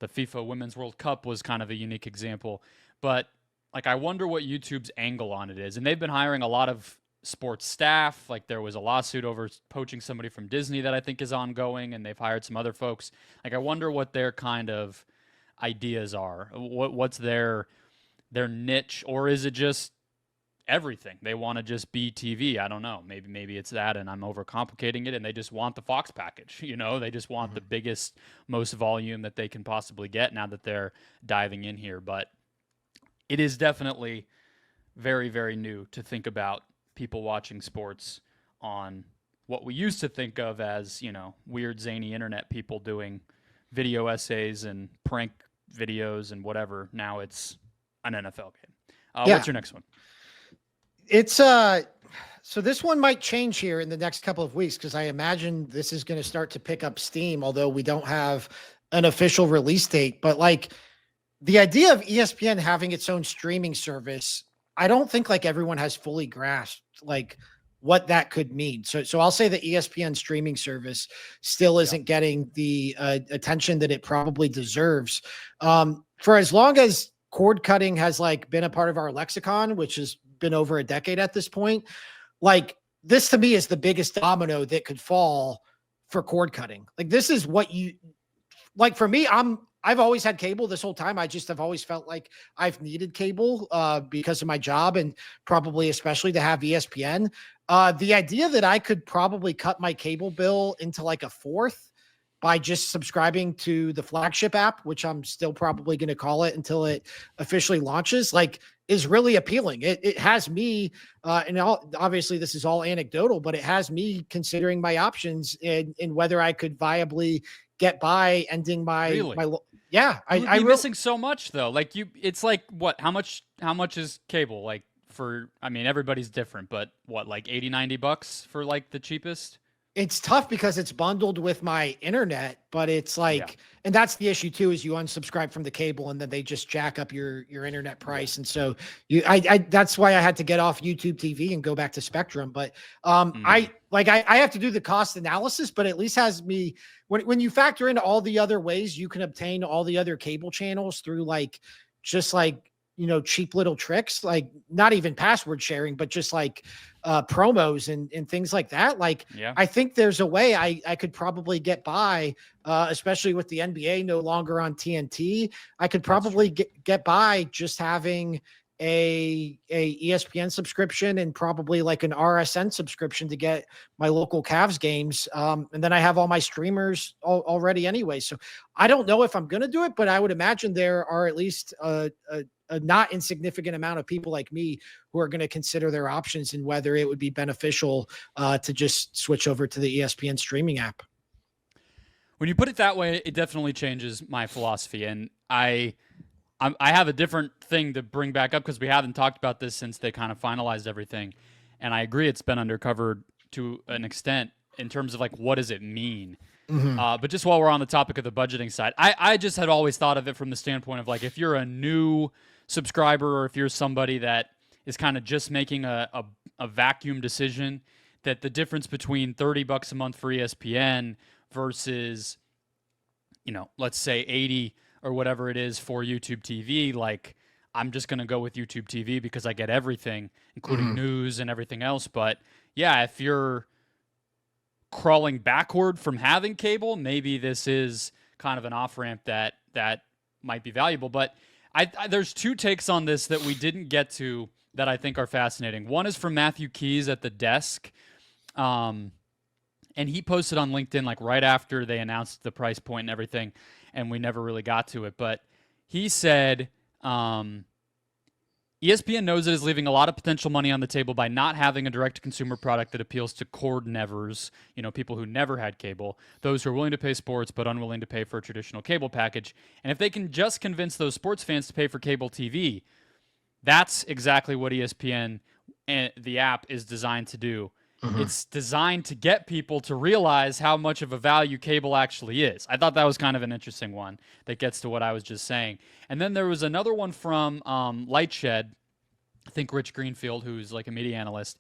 FIFA Women's World Cup was kind of a unique example. But I wonder what YouTube's angle on it is. And they've been hiring a lot of sports staff. There was a lawsuit over poaching somebody from Disney that I think is ongoing, and they've hired some other folks. I wonder what their kind of ideas are. What's their niche, or is it just everything? They want to just be TV. I don't know. Maybe it's that, and I'm overcomplicating it, and they just want the Fox package. They just want the biggest, most volume that they can possibly get now that they're diving in here. But it is definitely very, very new to think about people watching sports on what we used to think of as, weird, zany internet people doing video essays and prank videos and whatever. Now it's an NFL game. What's your next one? It's so this one might change here in the next couple of weeks, because I imagine this is going to start to pick up steam, although we don't have an official release date. But the idea of ESPN having its own streaming service, I don't think everyone has fully grasped what that could mean. So I'll say the ESPN streaming service still isn't getting the attention that it probably deserves. For as long as cord cutting has been a part of our lexicon, which has been over a decade at this point, this to me is the biggest domino that could fall for cord cutting. This is what for me, I've always had cable this whole time. I just have always felt like I've needed cable because of my job, and probably especially to have ESPN. The idea that I could probably cut my cable bill into a fourth by just subscribing to the flagship app, which I'm still probably going to call it until it officially launches, is really appealing. It has me, and obviously this is all anecdotal, but it has me considering my options in whether I could viably get by ending my, really? Yeah. I'm missing so much though. It's what, how much is cable? Everybody's different, but what, $80-$90 for the cheapest? It's tough because it's bundled with my internet, but it's and that's the issue too, is you unsubscribe from the cable and then they just jack up your internet price. And so that's why I had to get off YouTube TV and go back to Spectrum. But I have to do the cost analysis, but at least has me when you factor in all the other ways you can obtain all the other cable channels through cheap little tricks, not even password sharing, but just promos and things like that. I think there's a way I could probably get by, especially with the NBA no longer on TNT. I could probably get by just having a ESPN subscription and probably an RSN subscription to get my local Cavs games. And then I have all my streamers already anyway. So I don't know if I'm going to do it, but I would imagine there are at least a not insignificant amount of people like me who are going to consider their options and whether it would be beneficial to just switch over to the ESPN streaming app. When you put it that way, it definitely changes my philosophy. And I have a different thing to bring back up because we haven't talked about this since they kind of finalized everything. And I agree, it's been undercovered to an extent in terms of like, what does it mean? Mm-hmm. But just while we're on the topic of the budgeting side, I just had always thought of it from the standpoint of like, if you're a new subscriber or if you're somebody that is kind of just making a vacuum decision, that the difference between $30 a month for ESPN versus, let's say 80 or whatever it is for YouTube TV, like I'm just going to go with YouTube TV because I get everything, including news and everything else. But yeah, if you're crawling backward from having cable, maybe this is kind of an off-ramp that might be valuable. But there's two takes on this that we didn't get to that I think are fascinating. One is from Matthew Keys at The Desk. And he posted on LinkedIn like right after they announced the price point and everything, and we never really got to it. But he said, ESPN knows it is leaving a lot of potential money on the table by not having a direct-to-consumer product that appeals to cord nevers, people who never had cable, those who are willing to pay sports but unwilling to pay for a traditional cable package. And if they can just convince those sports fans to pay for cable TV, that's exactly what ESPN and the app is designed to do. It's designed to get people to realize how much of a value cable actually is. I thought that was kind of an interesting one that gets to what I was just saying. And then there was another one from Lightshed, I think Rich Greenfield, who's like a media analyst.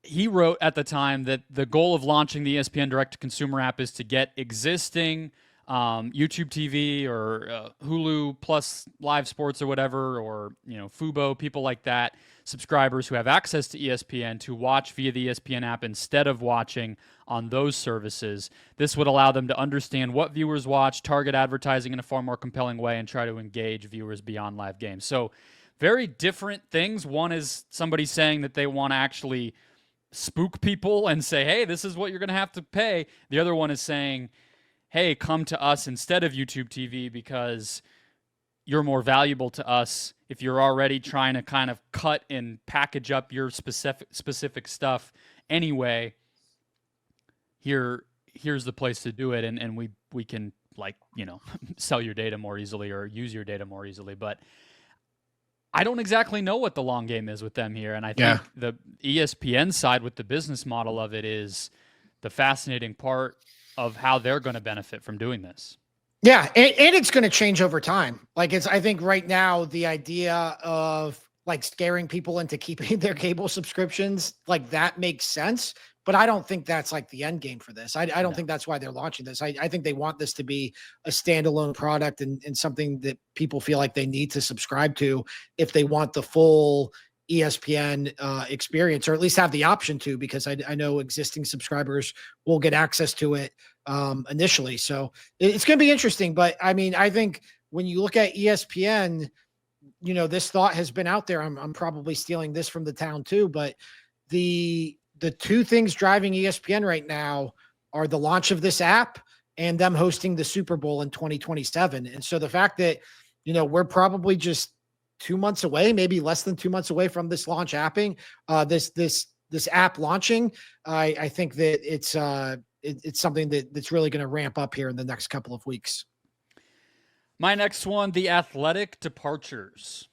He wrote at the time that the goal of launching the ESPN direct-to-consumer app is to get existing YouTube TV or Hulu Plus Live Sports or whatever, or Fubo, people like that, subscribers who have access to ESPN to watch via the ESPN app instead of watching on those services. This would allow them to understand what viewers watch, target advertising in a far more compelling way, and try to engage viewers beyond live games. So very different things. One is somebody saying that they want to actually spook people and say, hey, this is what you're going to have to pay. The other one is saying, hey, come to us instead of YouTube TV because you're more valuable to us. If you're already trying to kind of cut and package up your specific stuff anyway, here's the place to do it, and we can sell your data more easily or use your data more easily. But I don't exactly know what the long game is with them here, and I think the ESPN side with the business model of it is the fascinating part of how they're going to benefit from doing this. Yeah, and it's going to change over time. Like I think right now the idea of like scaring people into keeping their cable subscriptions, like that makes sense. But I don't think that's like the end game for this. I don't think that's why they're launching this. I think they want this to be a standalone product and something that people feel like they need to subscribe to if they want the full ESPN experience, or at least have the option to, because I know existing subscribers will get access to it initially. So it's going to be interesting. But I mean, I think when you look at ESPN, this thought has been out there. I'm probably stealing this from the town too, but the two things driving ESPN right now are the launch of this app and them hosting the Super Bowl in 2027. And so the fact that, we're probably just 2 months away, maybe less than 2 months away from this launch apping, this app launching, I think that it's something that's really going to ramp up here in the next couple of weeks. My next one, the Athletic departures.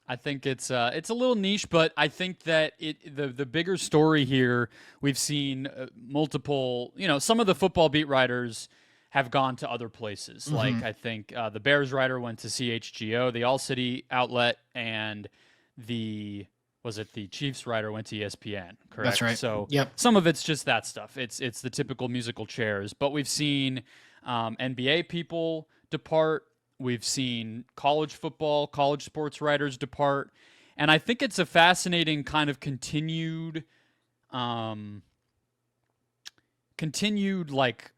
I think it's a little niche, but I think that the bigger story here, we've seen multiple, some of the football beat writers have gone to other places. Like I think the Bears writer went to CHGO, the All City outlet, and the Chiefs writer went to ESPN, correct? That's right. So yep. Some of it's just that stuff. It's the typical musical chairs, but we've seen NBA people depart. We've seen college football, college sports writers depart. And I think it's a fascinating kind of continued like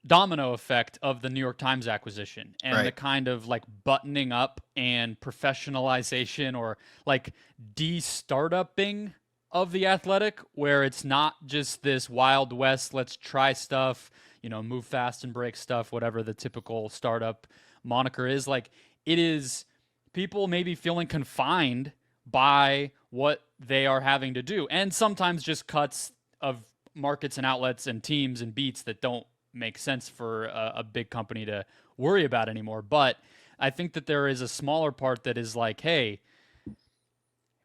domino effect of the New York Times acquisition and the kind of like buttoning up and professionalization or like de-startupping of the Athletic, where it's not just this Wild West, let's try stuff, move fast and break stuff, whatever the typical startup moniker is. Like, it is people maybe feeling confined by what they are having to do, and sometimes just cuts of markets and outlets and teams and beats that don't make sense for a big company to worry about anymore. But I think that there is a smaller part that is like, hey,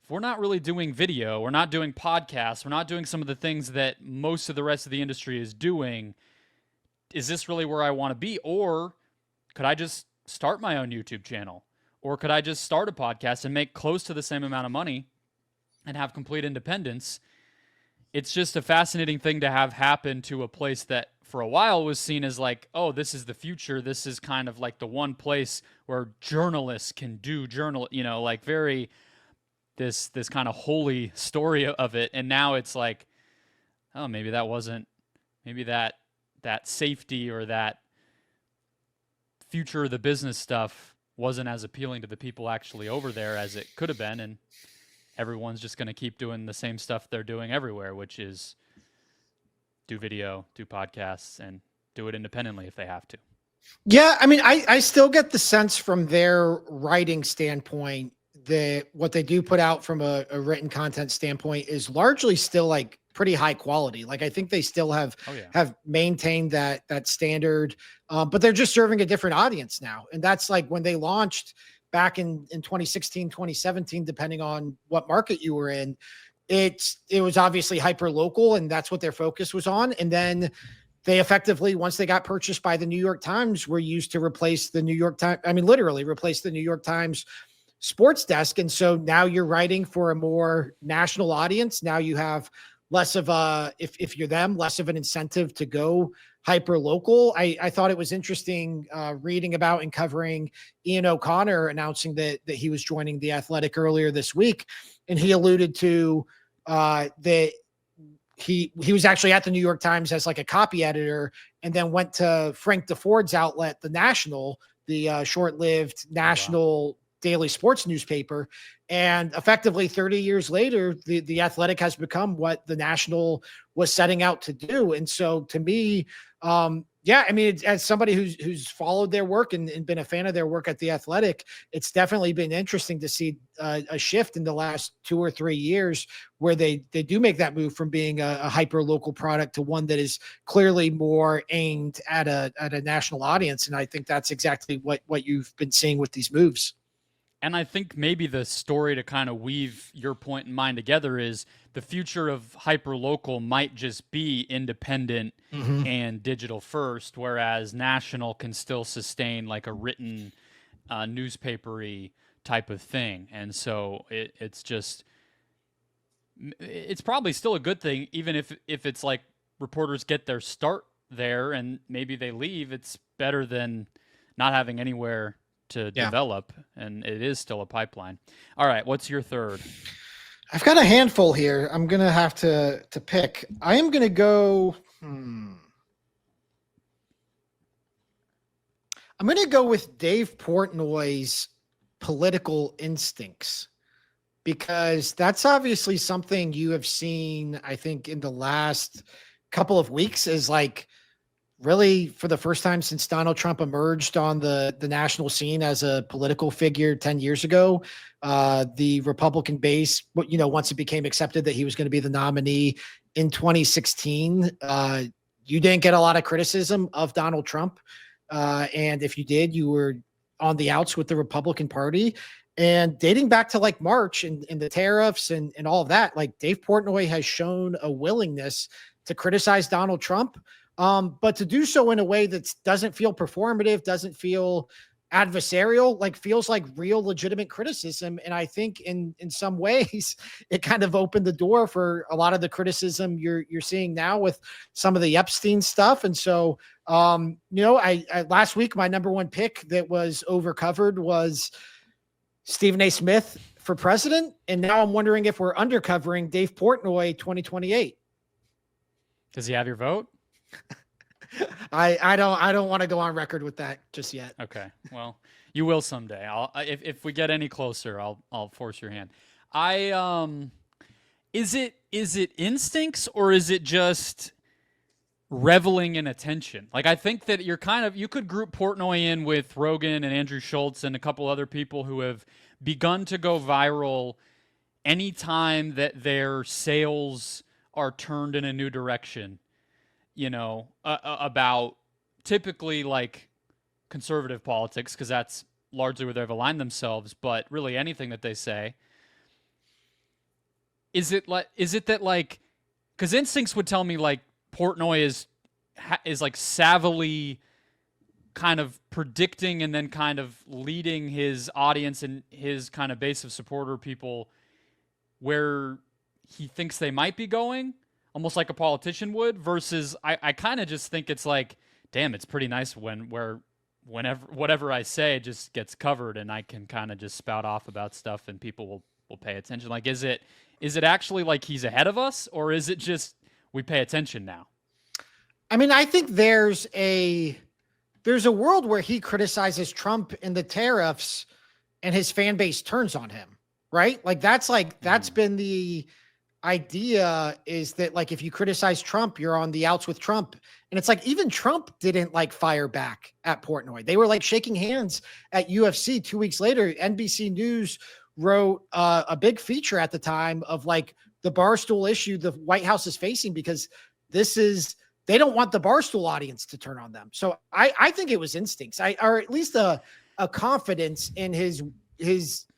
if we're not really doing video, we're not doing podcasts, we're not doing some of the things that most of the rest of the industry is doing, is this really where I want to be? Or could I just start my own YouTube channel? Or could I just start a podcast and make close to the same amount of money and have complete independence? It's just a fascinating thing to have happen to a place that for a while was seen as like, oh, this is the future. This is kind of like the one place where journalists can do like very this kind of holy story of it. And now it's like, oh, maybe that safety or that future of the business stuff wasn't as appealing to the people actually over there as it could have been. And everyone's just going to keep doing the same stuff they're doing everywhere, which is do video, do podcasts, and do it independently if they have to. Yeah, I mean, I still get the sense from their writing standpoint that what they do put out from a written content standpoint is largely still like pretty high quality. Like I think they still have maintained that standard, but they're just serving a different audience now. And that's like when they launched back in 2016, 2017, depending on what market you were in, it was obviously hyper local, and that's what their focus was on. And then they effectively, once they got purchased by the New York Times, were used to replace the New York Times. I mean, literally replace the New York Times sports desk. And so now you're writing for a more national audience. Now you have less of if you're them, less of an incentive to go hyper local. I thought it was interesting reading about and covering Ian O'Connor announcing that he was joining The Athletic earlier this week. And he alluded to that he was actually at the New York Times as like a copy editor, and then went to Frank DeFord's outlet, The National, the short-lived national daily sports newspaper. And effectively 30 years later, the Athletic has become what The National was setting out to do. And so to me, I mean, as somebody who's followed their work and been a fan of their work at The Athletic, it's definitely been interesting to see a shift in the last 2 or 3 years where they do make that move from being a hyper local product to one that is clearly more aimed at a national audience. And I think that's exactly what you've been seeing with these moves. And I think maybe the story to kind of weave your point and mine together is the future of hyperlocal might just be independent and digital first, whereas national can still sustain like a written newspapery type of thing. And so it's probably still a good thing, even if it's like reporters get their start there and maybe they leave. It's better than not having anywhere to develop, and it is still a pipeline. All right, what's your third? I've got a handful here. I'm gonna have to pick. I am gonna go. I'm gonna go with Dave Portnoy's political instincts, because that's obviously something you have seen, I think, in the last couple of weeks, is like really for the first time since Donald Trump emerged on the national scene as a political figure 10 years ago. The Republican base, once it became accepted that he was going to be the nominee in 2016, you didn't get a lot of criticism of Donald Trump. And if you did, you were on the outs with the Republican Party. And dating back to like March and the tariffs and all of that, like Dave Portnoy has shown a willingness to criticize Donald Trump, but to do so in a way that doesn't feel performative, doesn't feel adversarial, like feels like real legitimate criticism. And I think in some ways it kind of opened the door for a lot of the criticism you're seeing now with some of the Epstein stuff. And so, I last week, my number one pick that was overcovered was Stephen A. Smith for president. And now I'm wondering if we're undercovering Dave Portnoy 2028. Does he have your vote? I don't want to go on record with that just yet. Okay. Well, you will someday. If we get any closer, I'll force your hand. Is it instincts, or is it just reveling in attention? Like, I think that you could group Portnoy in with Rogan and Andrew Schultz and a couple other people who have begun to go viral anytime that their sails are turned in a new direction. About typically like conservative politics, because that's largely where they've aligned themselves, but really anything that they say. is it that like, because instincts would tell me like Portnoy is like savvily kind of predicting and then kind of leading his audience and his kind of base of supporter people where he thinks they might be going, almost like a politician would, versus I kind of just think it's like, damn, it's pretty nice whenever whatever I say just gets covered and I can kind of just spout off about stuff and people will pay attention. Like, is it actually like he's ahead of us, or is it just we pay attention now? I mean, I think there's a world where he criticizes Trump and the tariffs and his fan base turns on him, right? That's been the idea, is that like, if you criticize Trump, you're on the outs with Trump. And it's like, even Trump didn't like fire back at Portnoy. They were like shaking hands at UFC 2 weeks later. NBC News wrote a big feature at the time of like the Barstool issue the White House is facing, because they don't want the Barstool audience to turn on them. So I think it was instincts, or at least a confidence in his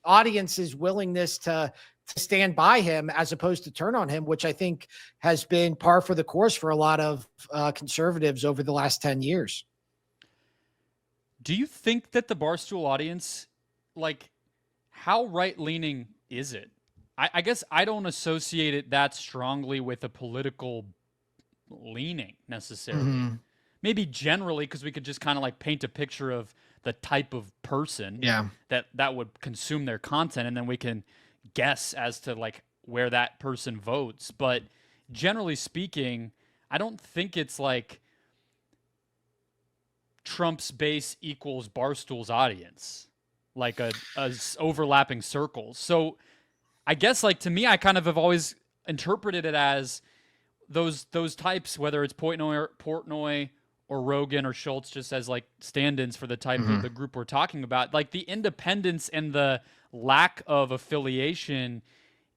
audience's willingness to stand by him as opposed to turn on him, which I think has been par for the course for a lot of conservatives over the last 10 years. Do you think that the Barstool audience, like, how right-leaning is it? I guess I don't associate it that strongly with a political leaning necessarily. Mm-hmm. Maybe generally, because we could just kind of like paint a picture of the type of person that would consume their content, and then we can guess as to like where that person votes. But generally speaking, I don't think it's like Trump's base equals Barstool's audience, like a overlapping circles. So I guess, like, to me, I kind of have always interpreted it as those types, whether it's Portnoy or Rogan or Schultz, just as like stand-ins for the type of the group we're talking about. Like, the independence and the lack of affiliation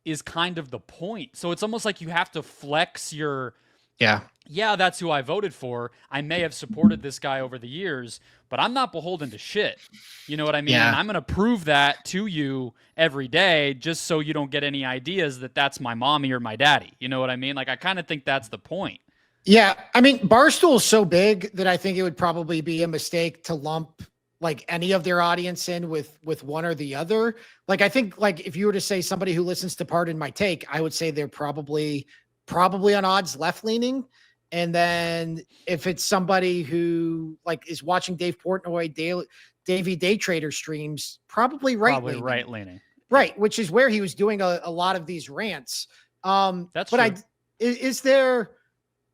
is kind of the point. So it's almost like you have to flex your, yeah, that's who I voted for. I may have supported this guy over the years, but I'm not beholden to shit. You know what I mean? Yeah. And I'm going to prove that to you every day, just so you don't get any ideas that that's my mommy or my daddy. You know what I mean? Like, I kind of think that's the point. Yeah. I mean, Barstool is so big that I think it would probably be a mistake to lump like any of their audience in with one or the other. Like, I think, like, if you were to say somebody who listens to Pardon My Take, I would say they're probably on odds left leaning. And then if it's somebody who like is watching Dave Portnoy Davey Day Trader streams, probably right leaning. Right, which is where he was doing a lot of these rants. That's true. Is there,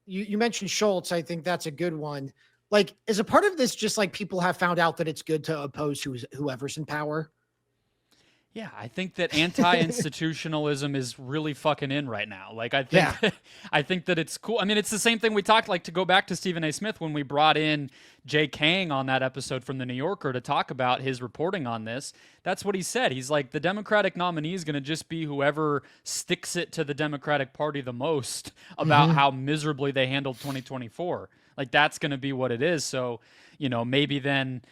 you mentioned Schultz, I think that's a good one. Like, is a part of this just like people have found out that it's good to oppose whoever's in power? Yeah, I think that anti-institutionalism is really fucking in right now. Like, I think, I think that it's cool. I mean, it's the same thing we talked, like, to go back to Stephen A. Smith when we brought in Jay Kang on that episode from The New Yorker to talk about his reporting on this. That's what he said. He's like, the Democratic nominee is going to just be whoever sticks it to the Democratic Party the most about how miserably they handled 2024. Like, that's going to be what it is. So, you know, maybe then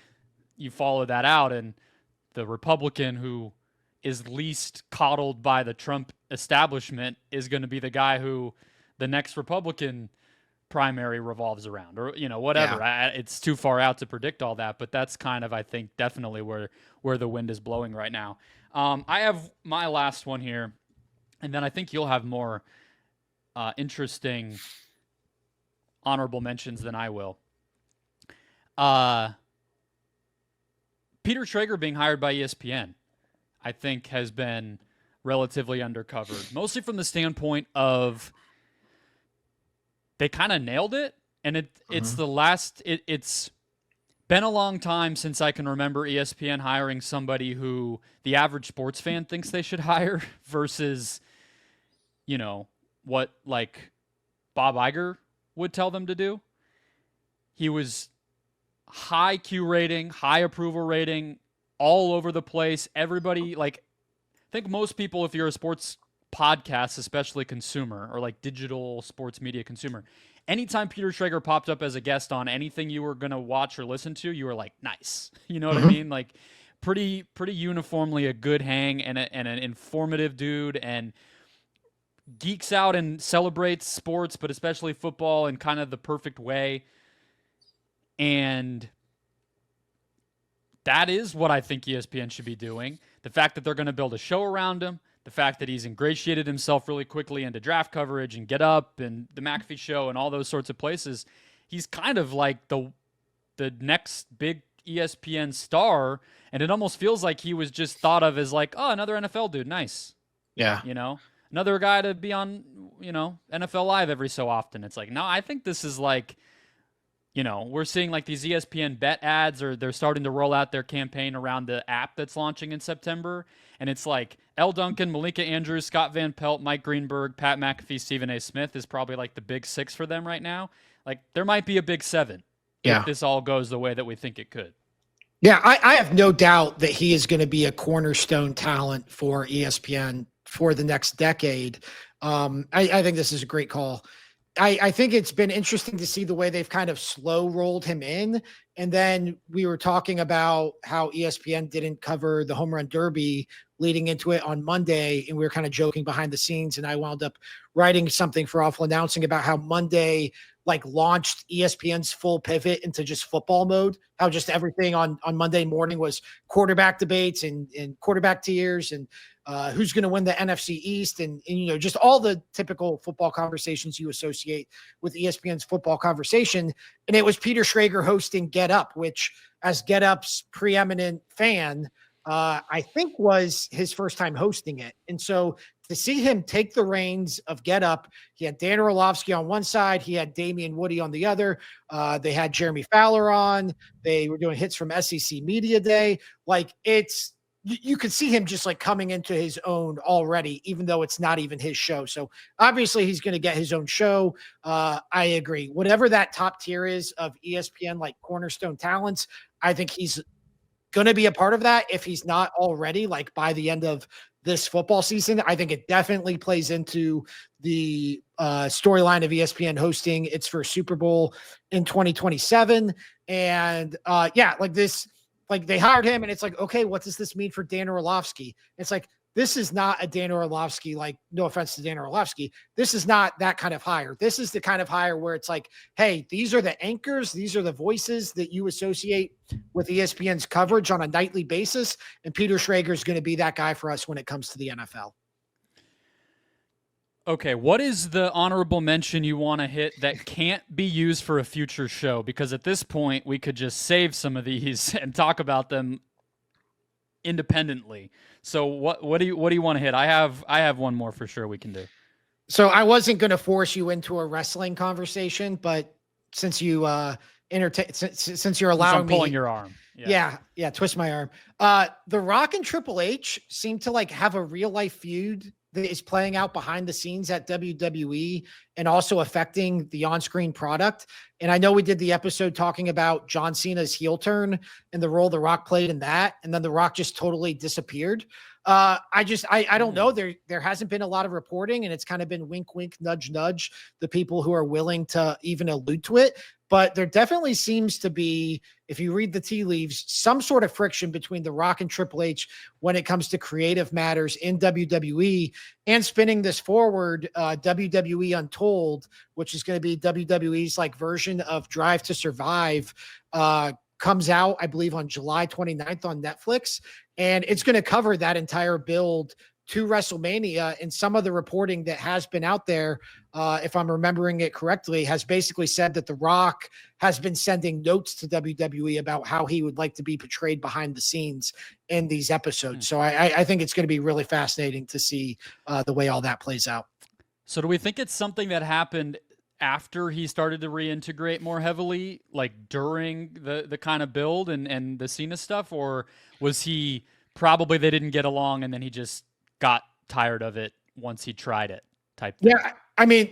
you follow that out, and the Republican who is least coddled by the Trump establishment is going to be the guy who the next Republican primary revolves around, or, you know, whatever. Yeah. It's too far out to predict all that, but that's kind of, I think, definitely where the wind is blowing right now. I have my last one here, and then I think you'll have more interesting honorable mentions than I will. Peter Schrager being hired by ESPN, I think, has been relatively undercovered, mostly from the standpoint of they kind of nailed it. And it's it's been a long time since I can remember ESPN hiring somebody who the average sports fan thinks they should hire versus, you know, what like Bob Iger would tell them to do. He was high Q rating, high approval rating, all over the place. Everybody, like, I think most people, if you're a sports podcast, especially consumer, or like digital sports media consumer, anytime Peter Schrager popped up as a guest on anything you were going to watch or listen to, you were like, nice. You know what I mean? Like, pretty uniformly a good hang and an informative dude, and geeks out and celebrates sports, but especially football in kind of the perfect way. And that is what I think ESPN should be doing. The fact that they're going to build a show around him, the fact that he's ingratiated himself really quickly into draft coverage and Get Up and the McAfee show and all those sorts of places, he's kind of like the next big ESPN star. And it almost feels like he was just thought of as like, oh, another NFL dude. Nice. Yeah. You know, another guy to be on, NFL Live every so often. It's like, no, I think this is like, we're seeing like these ESPN bet ads, or they're starting to roll out their campaign around the app that's launching in September. And it's like L. Duncan, Malika Andrews, Scott Van Pelt, Mike Greenberg, Pat McAfee, Stephen A. Smith is probably like the big six for them right now. Like there might be a big seven if this all goes the way that we think it could. Yeah, I have no doubt that he is going to be a cornerstone talent for ESPN for the next decade. I think this is a great call. I think it's been interesting to see the way they've kind of slow rolled him in. And then we were talking about how ESPN didn't cover the home run derby leading into it on Monday. And we were kind of joking behind the scenes. And I wound up writing something for Awful Announcing about how Monday like launched ESPN's full pivot into just football mode, how just everything on Monday morning was quarterback debates and quarterback tiers and who's going to win the NFC East and just all the typical football conversations you associate with ESPN's football conversation. And it was Peter Schrager hosting Get Up, which as Get Up's preeminent fan, I think was his first time hosting it. And so to see him take the reins of Get Up, he had Dan Orlovsky on one side, he had Damian Woody on the other. They had Jeremy Fowler on. They were doing hits from SEC Media Day. Like you could see him just like coming into his own already, even though it's not even his show. So obviously he's going to get his own show. I agree. Whatever that top tier is of ESPN, like cornerstone talents, I think he's going to be a part of that. If he's not already, like by the end of this football season, I think it definitely plays into the storyline of ESPN hosting its first Super Bowl in 2027. And like they hired him and it's like, okay, what does this mean for Dan Orlovsky? It's like, this is not a Dan Orlovsky, like no offense to Dan Orlovsky. This is not that kind of hire. This is the kind of hire where it's like, hey, these are the anchors. These are the voices that you associate with ESPN's coverage on a nightly basis. And Peter Schrager is going to be that guy for us when it comes to the NFL. Okay, what is the honorable mention you want to hit that can't be used for a future show? Because at this point, we could just save some of these and talk about them independently. So what do you want to hit? I have one more for sure we can do. So I wasn't going to force you into a wrestling conversation, but since you since you're allowing me, pulling your arm. Yeah, twist my arm. The Rock and Triple H seem to like have a real life feud that is playing out behind the scenes at WWE and also affecting the on-screen product. And I know we did the episode talking about John Cena's heel turn and the role The Rock played in that. And then The Rock just totally disappeared. I don't know. There hasn't been a lot of reporting and it's kind of been wink, wink, nudge, nudge, the people who are willing to even allude to it. But there definitely seems to be, if you read the tea leaves, some sort of friction between The Rock and Triple H when it comes to creative matters in WWE. And spinning this forward, WWE Untold, which is going to be WWE's like version of Drive to Survive, comes out, I believe, on July 29th on Netflix. And it's going to cover that entire build to WrestleMania. And some of the reporting that has been out there, if I'm remembering it correctly, has basically said that The Rock has been sending notes to WWE about how he would like to be portrayed behind the scenes in these episodes. So I think it's going to be really fascinating to see the way all that plays out. So do we think it's something that happened after he started to reintegrate more heavily, like during the kind of build and the Cena stuff? Or was he probably they didn't get along and then he just got tired of it once he tried it type thing? Yeah. I mean,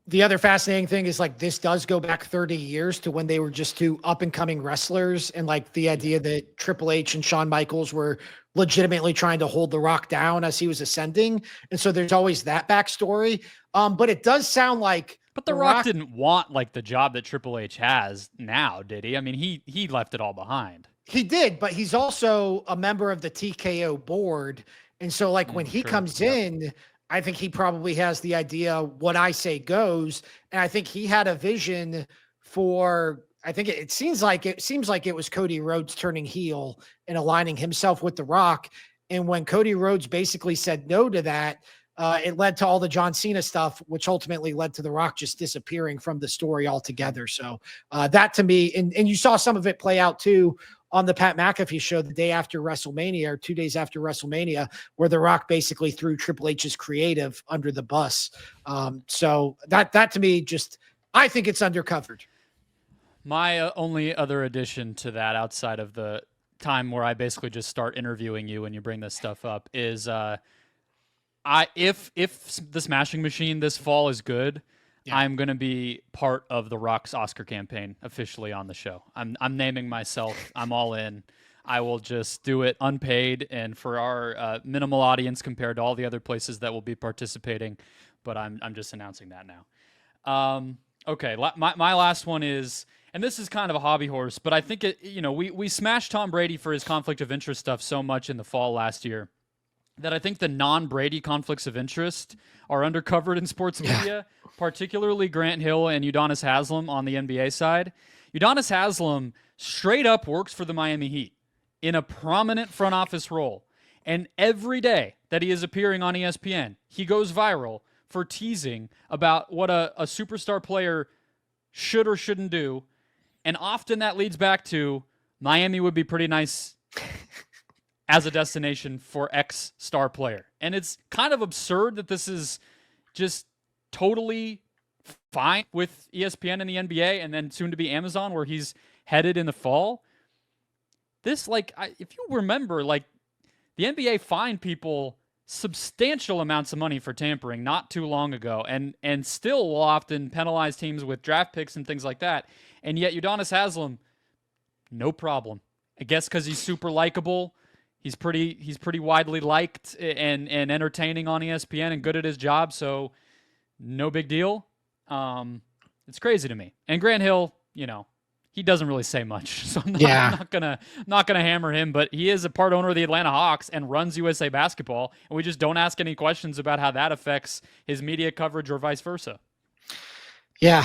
the other fascinating thing is like this does go back 30 years to when they were just two up and coming wrestlers. And like the idea that Triple H and Shawn Michaels were legitimately trying to hold The Rock down as he was ascending. And so there's always that backstory. But it does sound like, but The Rock didn't want like the job that Triple H has now, did he? I mean, he left it all behind. He did, but he's also a member of the TKO board. And so like when he comes in, I think he probably has the idea, what I say goes. And I think he had a vision for, I think it seems like it was Cody Rhodes turning heel and aligning himself with The Rock. And when Cody Rhodes basically said no to that, it led to all the John Cena stuff, which ultimately led to The Rock just disappearing from the story altogether. So that to me, and you saw some of it play out too on the Pat McAfee show the day after WrestleMania, or 2 days after WrestleMania, where The Rock basically threw Triple H's creative under the bus. So that to me, just, I think it's undercovered. My only other addition to that, outside of the time where I basically just start interviewing you when you bring this stuff up, is if the Smashing Machine this fall is good, yeah, I'm going to be part of The Rock's Oscar campaign officially on the show. I'm naming myself. I'm all in. I will just do it unpaid and for our minimal audience compared to all the other places that will be participating. But I'm just announcing that now. Okay, my last one is, and this is kind of a hobby horse, but I think we smashed Tom Brady for his conflict of interest stuff so much in the fall last year that I think the non-Brady conflicts of interest are undercovered in sports media, particularly Grant Hill and Udonis Haslem on the NBA side. Udonis Haslem straight up works for the Miami Heat in a prominent front office role. And every day that he is appearing on ESPN, he goes viral for teasing about what a superstar player should or shouldn't do. And often that leads back to Miami would be pretty nice as a destination for X star player. And it's kind of absurd that this is just totally fine with ESPN and the NBA and then soon to be Amazon, where he's headed in the fall. This, if you remember, the NBA fined people substantial amounts of money for tampering not too long ago, and still will often penalize teams with draft picks and things like that. And yet Udonis Haslem, no problem. I guess because he's super likable. He's pretty widely liked and entertaining on ESPN and good at his job, so no big deal. It's crazy to me. And Grant Hill, he doesn't really say much, so I'm not gonna hammer him. But he is a part owner of the Atlanta Hawks and runs USA Basketball, and we just don't ask any questions about how that affects his media coverage or vice versa. Yeah,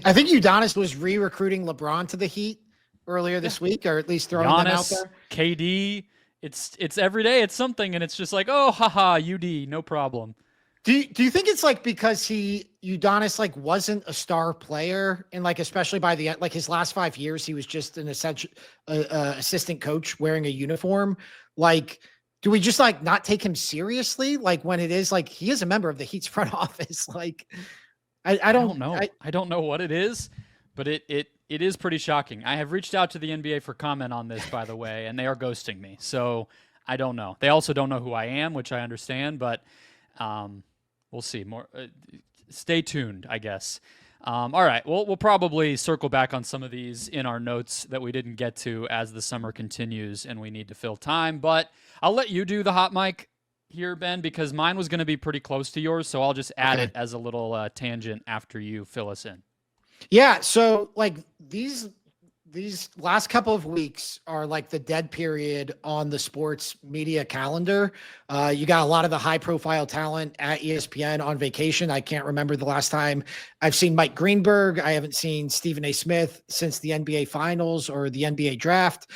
I think Udonis was re-recruiting LeBron to the Heat earlier this week, or at least throwing them out there. KD. It's every day it's something, and it's just like, oh, haha, UD, no problem. Do you think it's because Udonis wasn't a star player, and especially by the end, his last 5 years he was just an essential assistant coach wearing a uniform? Do we just not take him seriously? When it is he is a member of the Heat's front office. I don't know. I don't know what it is, but it is pretty shocking. I have reached out to the NBA for comment on this, by the way, and they are ghosting me. So I don't know. They also don't know who I am, which I understand, but we'll see. More. Stay tuned, I guess. All right. We'll probably circle back on some of these in our notes that we didn't get to as the summer continues and we need to fill time. But I'll let you do the hot mic here, Ben, because mine was going to be pretty close to yours. So I'll just add it as a little tangent after you fill us in. Yeah. So these last couple of weeks are the dead period on the sports media calendar. You got a lot of the high profile talent at ESPN on vacation. I can't remember the last time I've seen Mike Greenberg. I haven't seen Stephen A. Smith since the NBA finals or the NBA draft.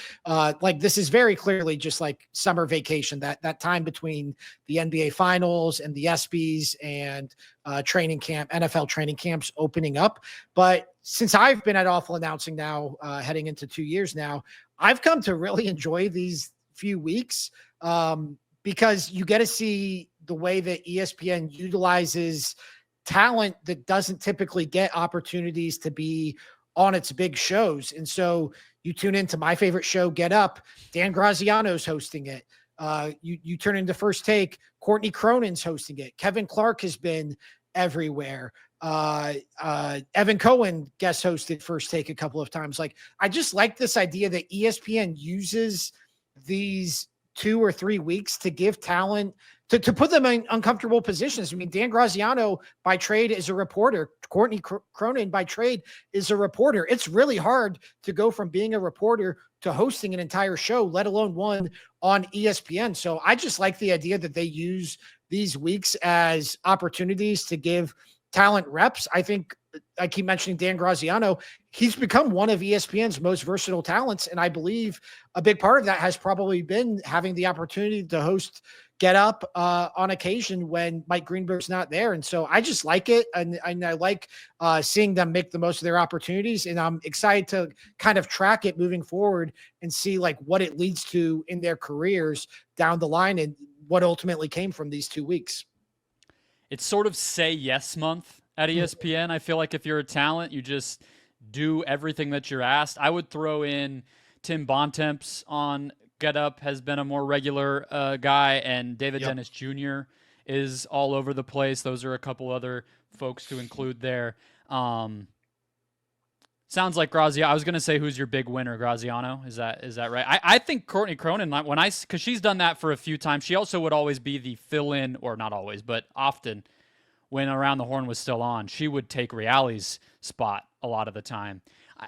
This is very clearly just summer vacation, that time between the NBA finals and the ESPYs and training camp, NFL training camps opening up. But since I've been at Awful Announcing now, heading into 2 years now, I've come to really enjoy these few weeks because you get to see the way that ESPN utilizes talent that doesn't typically get opportunities to be on its big shows. And so you tune into my favorite show, Get Up. Dan Graziano's hosting it. You turn into First Take. Courtney Cronin's hosting it. Kevin Clark has been everywhere. Evan Cohen guest hosted First Take a couple of times. I just like this idea that ESPN uses these 2 or 3 weeks to give talent to put them in uncomfortable positions. I mean, Dan Graziano by trade is a reporter. Courtney Cronin by trade is a reporter. It's really hard to go from being a reporter to hosting an entire show, let alone one on ESPN. So I just like the idea that they use these weeks as opportunities to give talent reps. I think I keep mentioning Dan Graziano. He's become one of ESPN's most versatile talents. And I believe a big part of that has probably been having the opportunity to host Get Up on occasion when Mike Greenberg's not there. And so I just like it. And I like seeing them make the most of their opportunities. And I'm excited to kind of track it moving forward and see like what it leads to in their careers down the line and what ultimately came from these 2 weeks. It's sort of say yes month at ESPN. I feel like if you're a talent, you just do everything that you're asked. I would throw in Tim Bontemps on Get Up, has been a more regular guy, and David Dennis Jr. is all over the place. Those are a couple other folks to include there. Sounds like Graziano. I was going to say, who's your big winner, Graziano? Is that right? I think Courtney Cronin, because she's done that for a few times. She also would always be the fill-in, or not always, but often when Around the Horn was still on, she would take Reali's spot a lot of the time.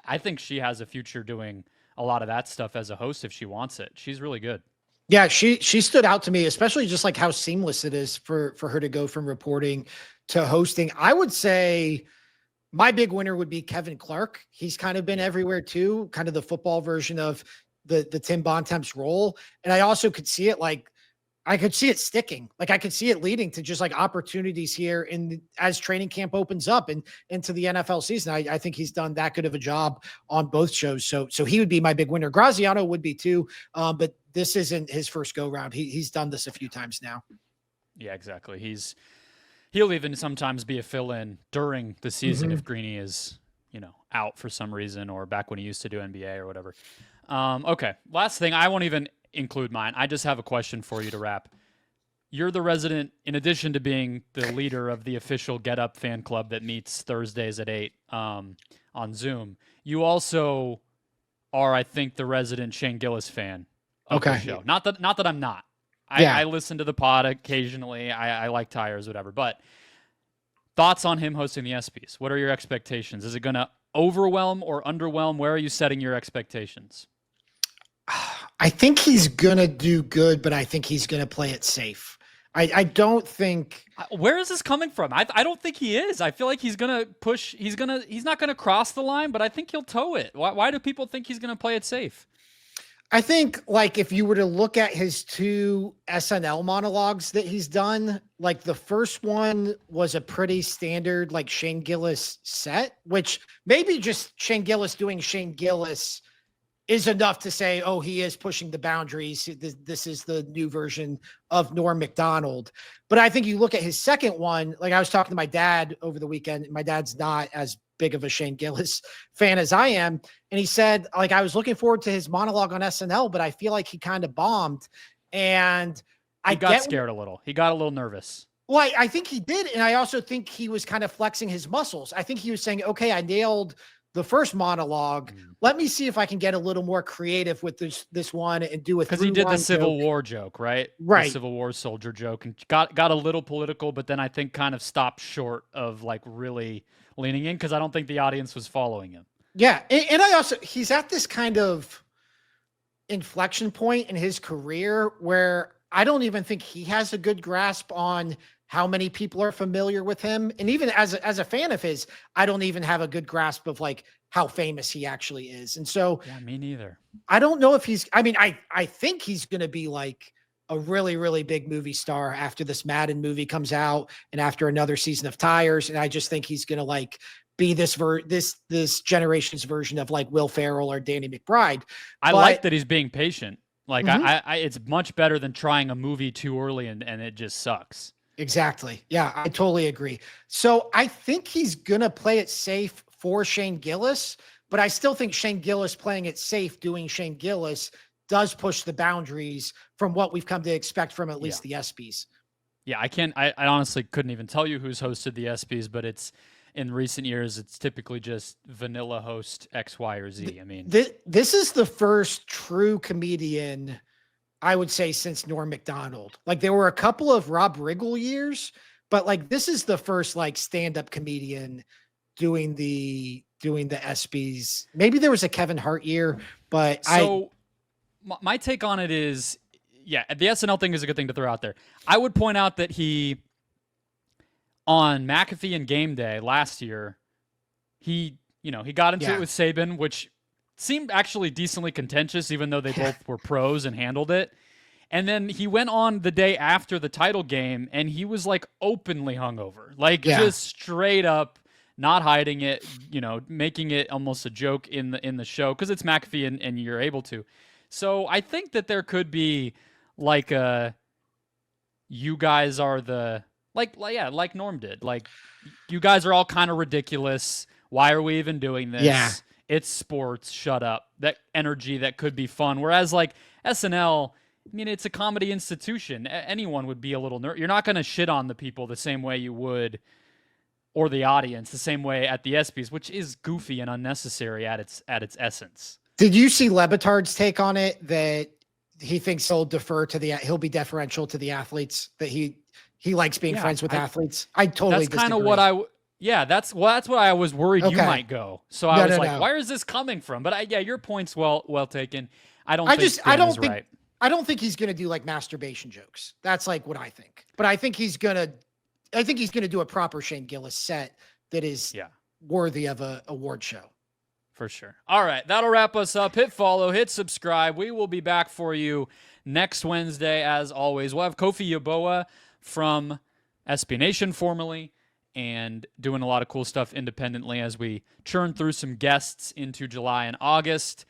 I think she has a future doing a lot of that stuff as a host if she wants it. She's really good. Yeah, she stood out to me, especially just like how seamless it is for her to go from reporting to hosting. I would say my big winner would be Kevin Clark. He's kind of been everywhere too, kind of the football version of the Tim Bontemps role. And I also could see it I could see it sticking. Like I could see it leading to just like opportunities here as training camp opens up and into the NFL season. I think he's done that good of a job on both shows. So he would be my big winner. Graziano would be too. But this isn't his first go round. He's done this a few times now. Yeah, exactly. He'll even sometimes be a fill-in during the season if Greeny is, out for some reason, or back when he used to do NBA or whatever. Okay. Last thing, I won't even include mine. I just have a question for you to wrap. You're the resident, in addition to being the leader of the official Get Up fan club that meets Thursdays at 8 on Zoom. You also are, I think, the resident Shane Gillis fan of the show. Not that I'm not. I listen to the pod occasionally. I like tires, whatever. But thoughts on him hosting the ESPYs? What are your expectations? Is it going to overwhelm or underwhelm? Where are you setting your expectations? I think he's going to do good, but I think he's going to play it safe. I don't think. Where is this coming from? I don't think he is. I feel like he's going to push. He's not going to cross the line, but I think he'll toe it. Why do people think he's going to play it safe? I think like if you were to look at his 2 SNL monologues that he's done, like the first one was a pretty standard like Shane Gillis set, which maybe just Shane Gillis doing Shane Gillis is enough to say, oh, he is pushing the boundaries. This is the new version of Norm Macdonald. But I think you look at his second one, like I was talking to my dad over the weekend. My dad's not as big of a Shane Gillis fan as I am. And he said, like, I was looking forward to his monologue on SNL, but I feel like he kind of bombed. And he got scared a little. He got a little nervous. Well, I think he did. And I also think he was kind of flexing his muscles. I think he was saying, okay, I nailed the first monologue. Let me see if I can get a little more creative with this one and do it. Because he did the Civil War joke, right? Right. The Civil War soldier joke, and got a little political, but then I think kind of stopped short of like really leaning in, because I don't think the audience was following him. Yeah. And he's at this kind of inflection point in his career where I don't even think he has a good grasp on how many people are familiar with him. And even as a fan of his, I don't even have a good grasp of like how famous he actually is. And so yeah, me neither. I don't know if I think he's going to be like a really, really big movie star after this Madden movie comes out and after another season of Tires. And I just think he's going to like be this generation's version of like Will Ferrell or Danny McBride. I like that he's being patient. Like I it's much better than trying a movie too early and it just sucks. Exactly. Yeah, I totally agree. So I think he's going to play it safe for Shane Gillis, but I still think Shane Gillis playing it safe, doing Shane Gillis does push the boundaries from what we've come to expect from at least the ESPYs. Yeah, I honestly couldn't even tell you who's hosted the ESPYs, but it's in recent years, it's typically just vanilla host X, Y, or Z. I mean, this is the first true comedian, I would say, since Norm Macdonald. Like there were a couple of Rob Riggle years, but like this is the first like stand-up comedian doing the ESPYs. Maybe there was a Kevin Hart year, but my take on it is, yeah, the SNL thing is a good thing to throw out there. I would point out that he, on McAfee and Game Day last year, he got into it with Saban, which seemed actually decently contentious, even though they both were pros and handled it. And then he went on the day after the title game, and he was like openly hungover, like just straight up, not hiding it, making it almost a joke in the show because it's McAfee and you're able to. So I think that there could be like you guys are the like Norm did, like you guys are all kind of ridiculous. Why are we even doing this? Yeah. It's sports. Shut up. That energy that could be fun. Whereas like SNL, I mean, it's a comedy institution. Anyone would be a little You're not going to shit on the people the same way you would, or the audience the same way at the ESPYs, which is goofy and unnecessary at its essence. Did you see Lebitard's take on it, that he thinks he'll be deferential to the athletes, that he likes being friends with athletes? I totally That's kind of what that's what I was worried you might go. So I was like, where is this coming from? But your point's well taken. I don't think he's going to do like masturbation jokes. That's like what I think. But I think he's going to do a proper Shane Gillis set that is worthy of a award show. For sure. All right, that'll wrap us up. Hit follow, hit subscribe. We will be back for you next Wednesday, as always. We'll have Kofi Yaboa from SB Nation formerly, and doing a lot of cool stuff independently as we churn through some guests into July and August.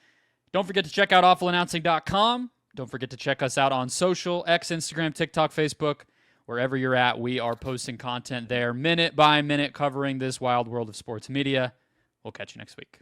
Don't forget to check out awfulannouncing.com. Don't forget to check us out on social, X, Instagram, TikTok, Facebook. Wherever you're at, we are posting content there minute by minute covering this wild world of sports media. We'll catch you next week.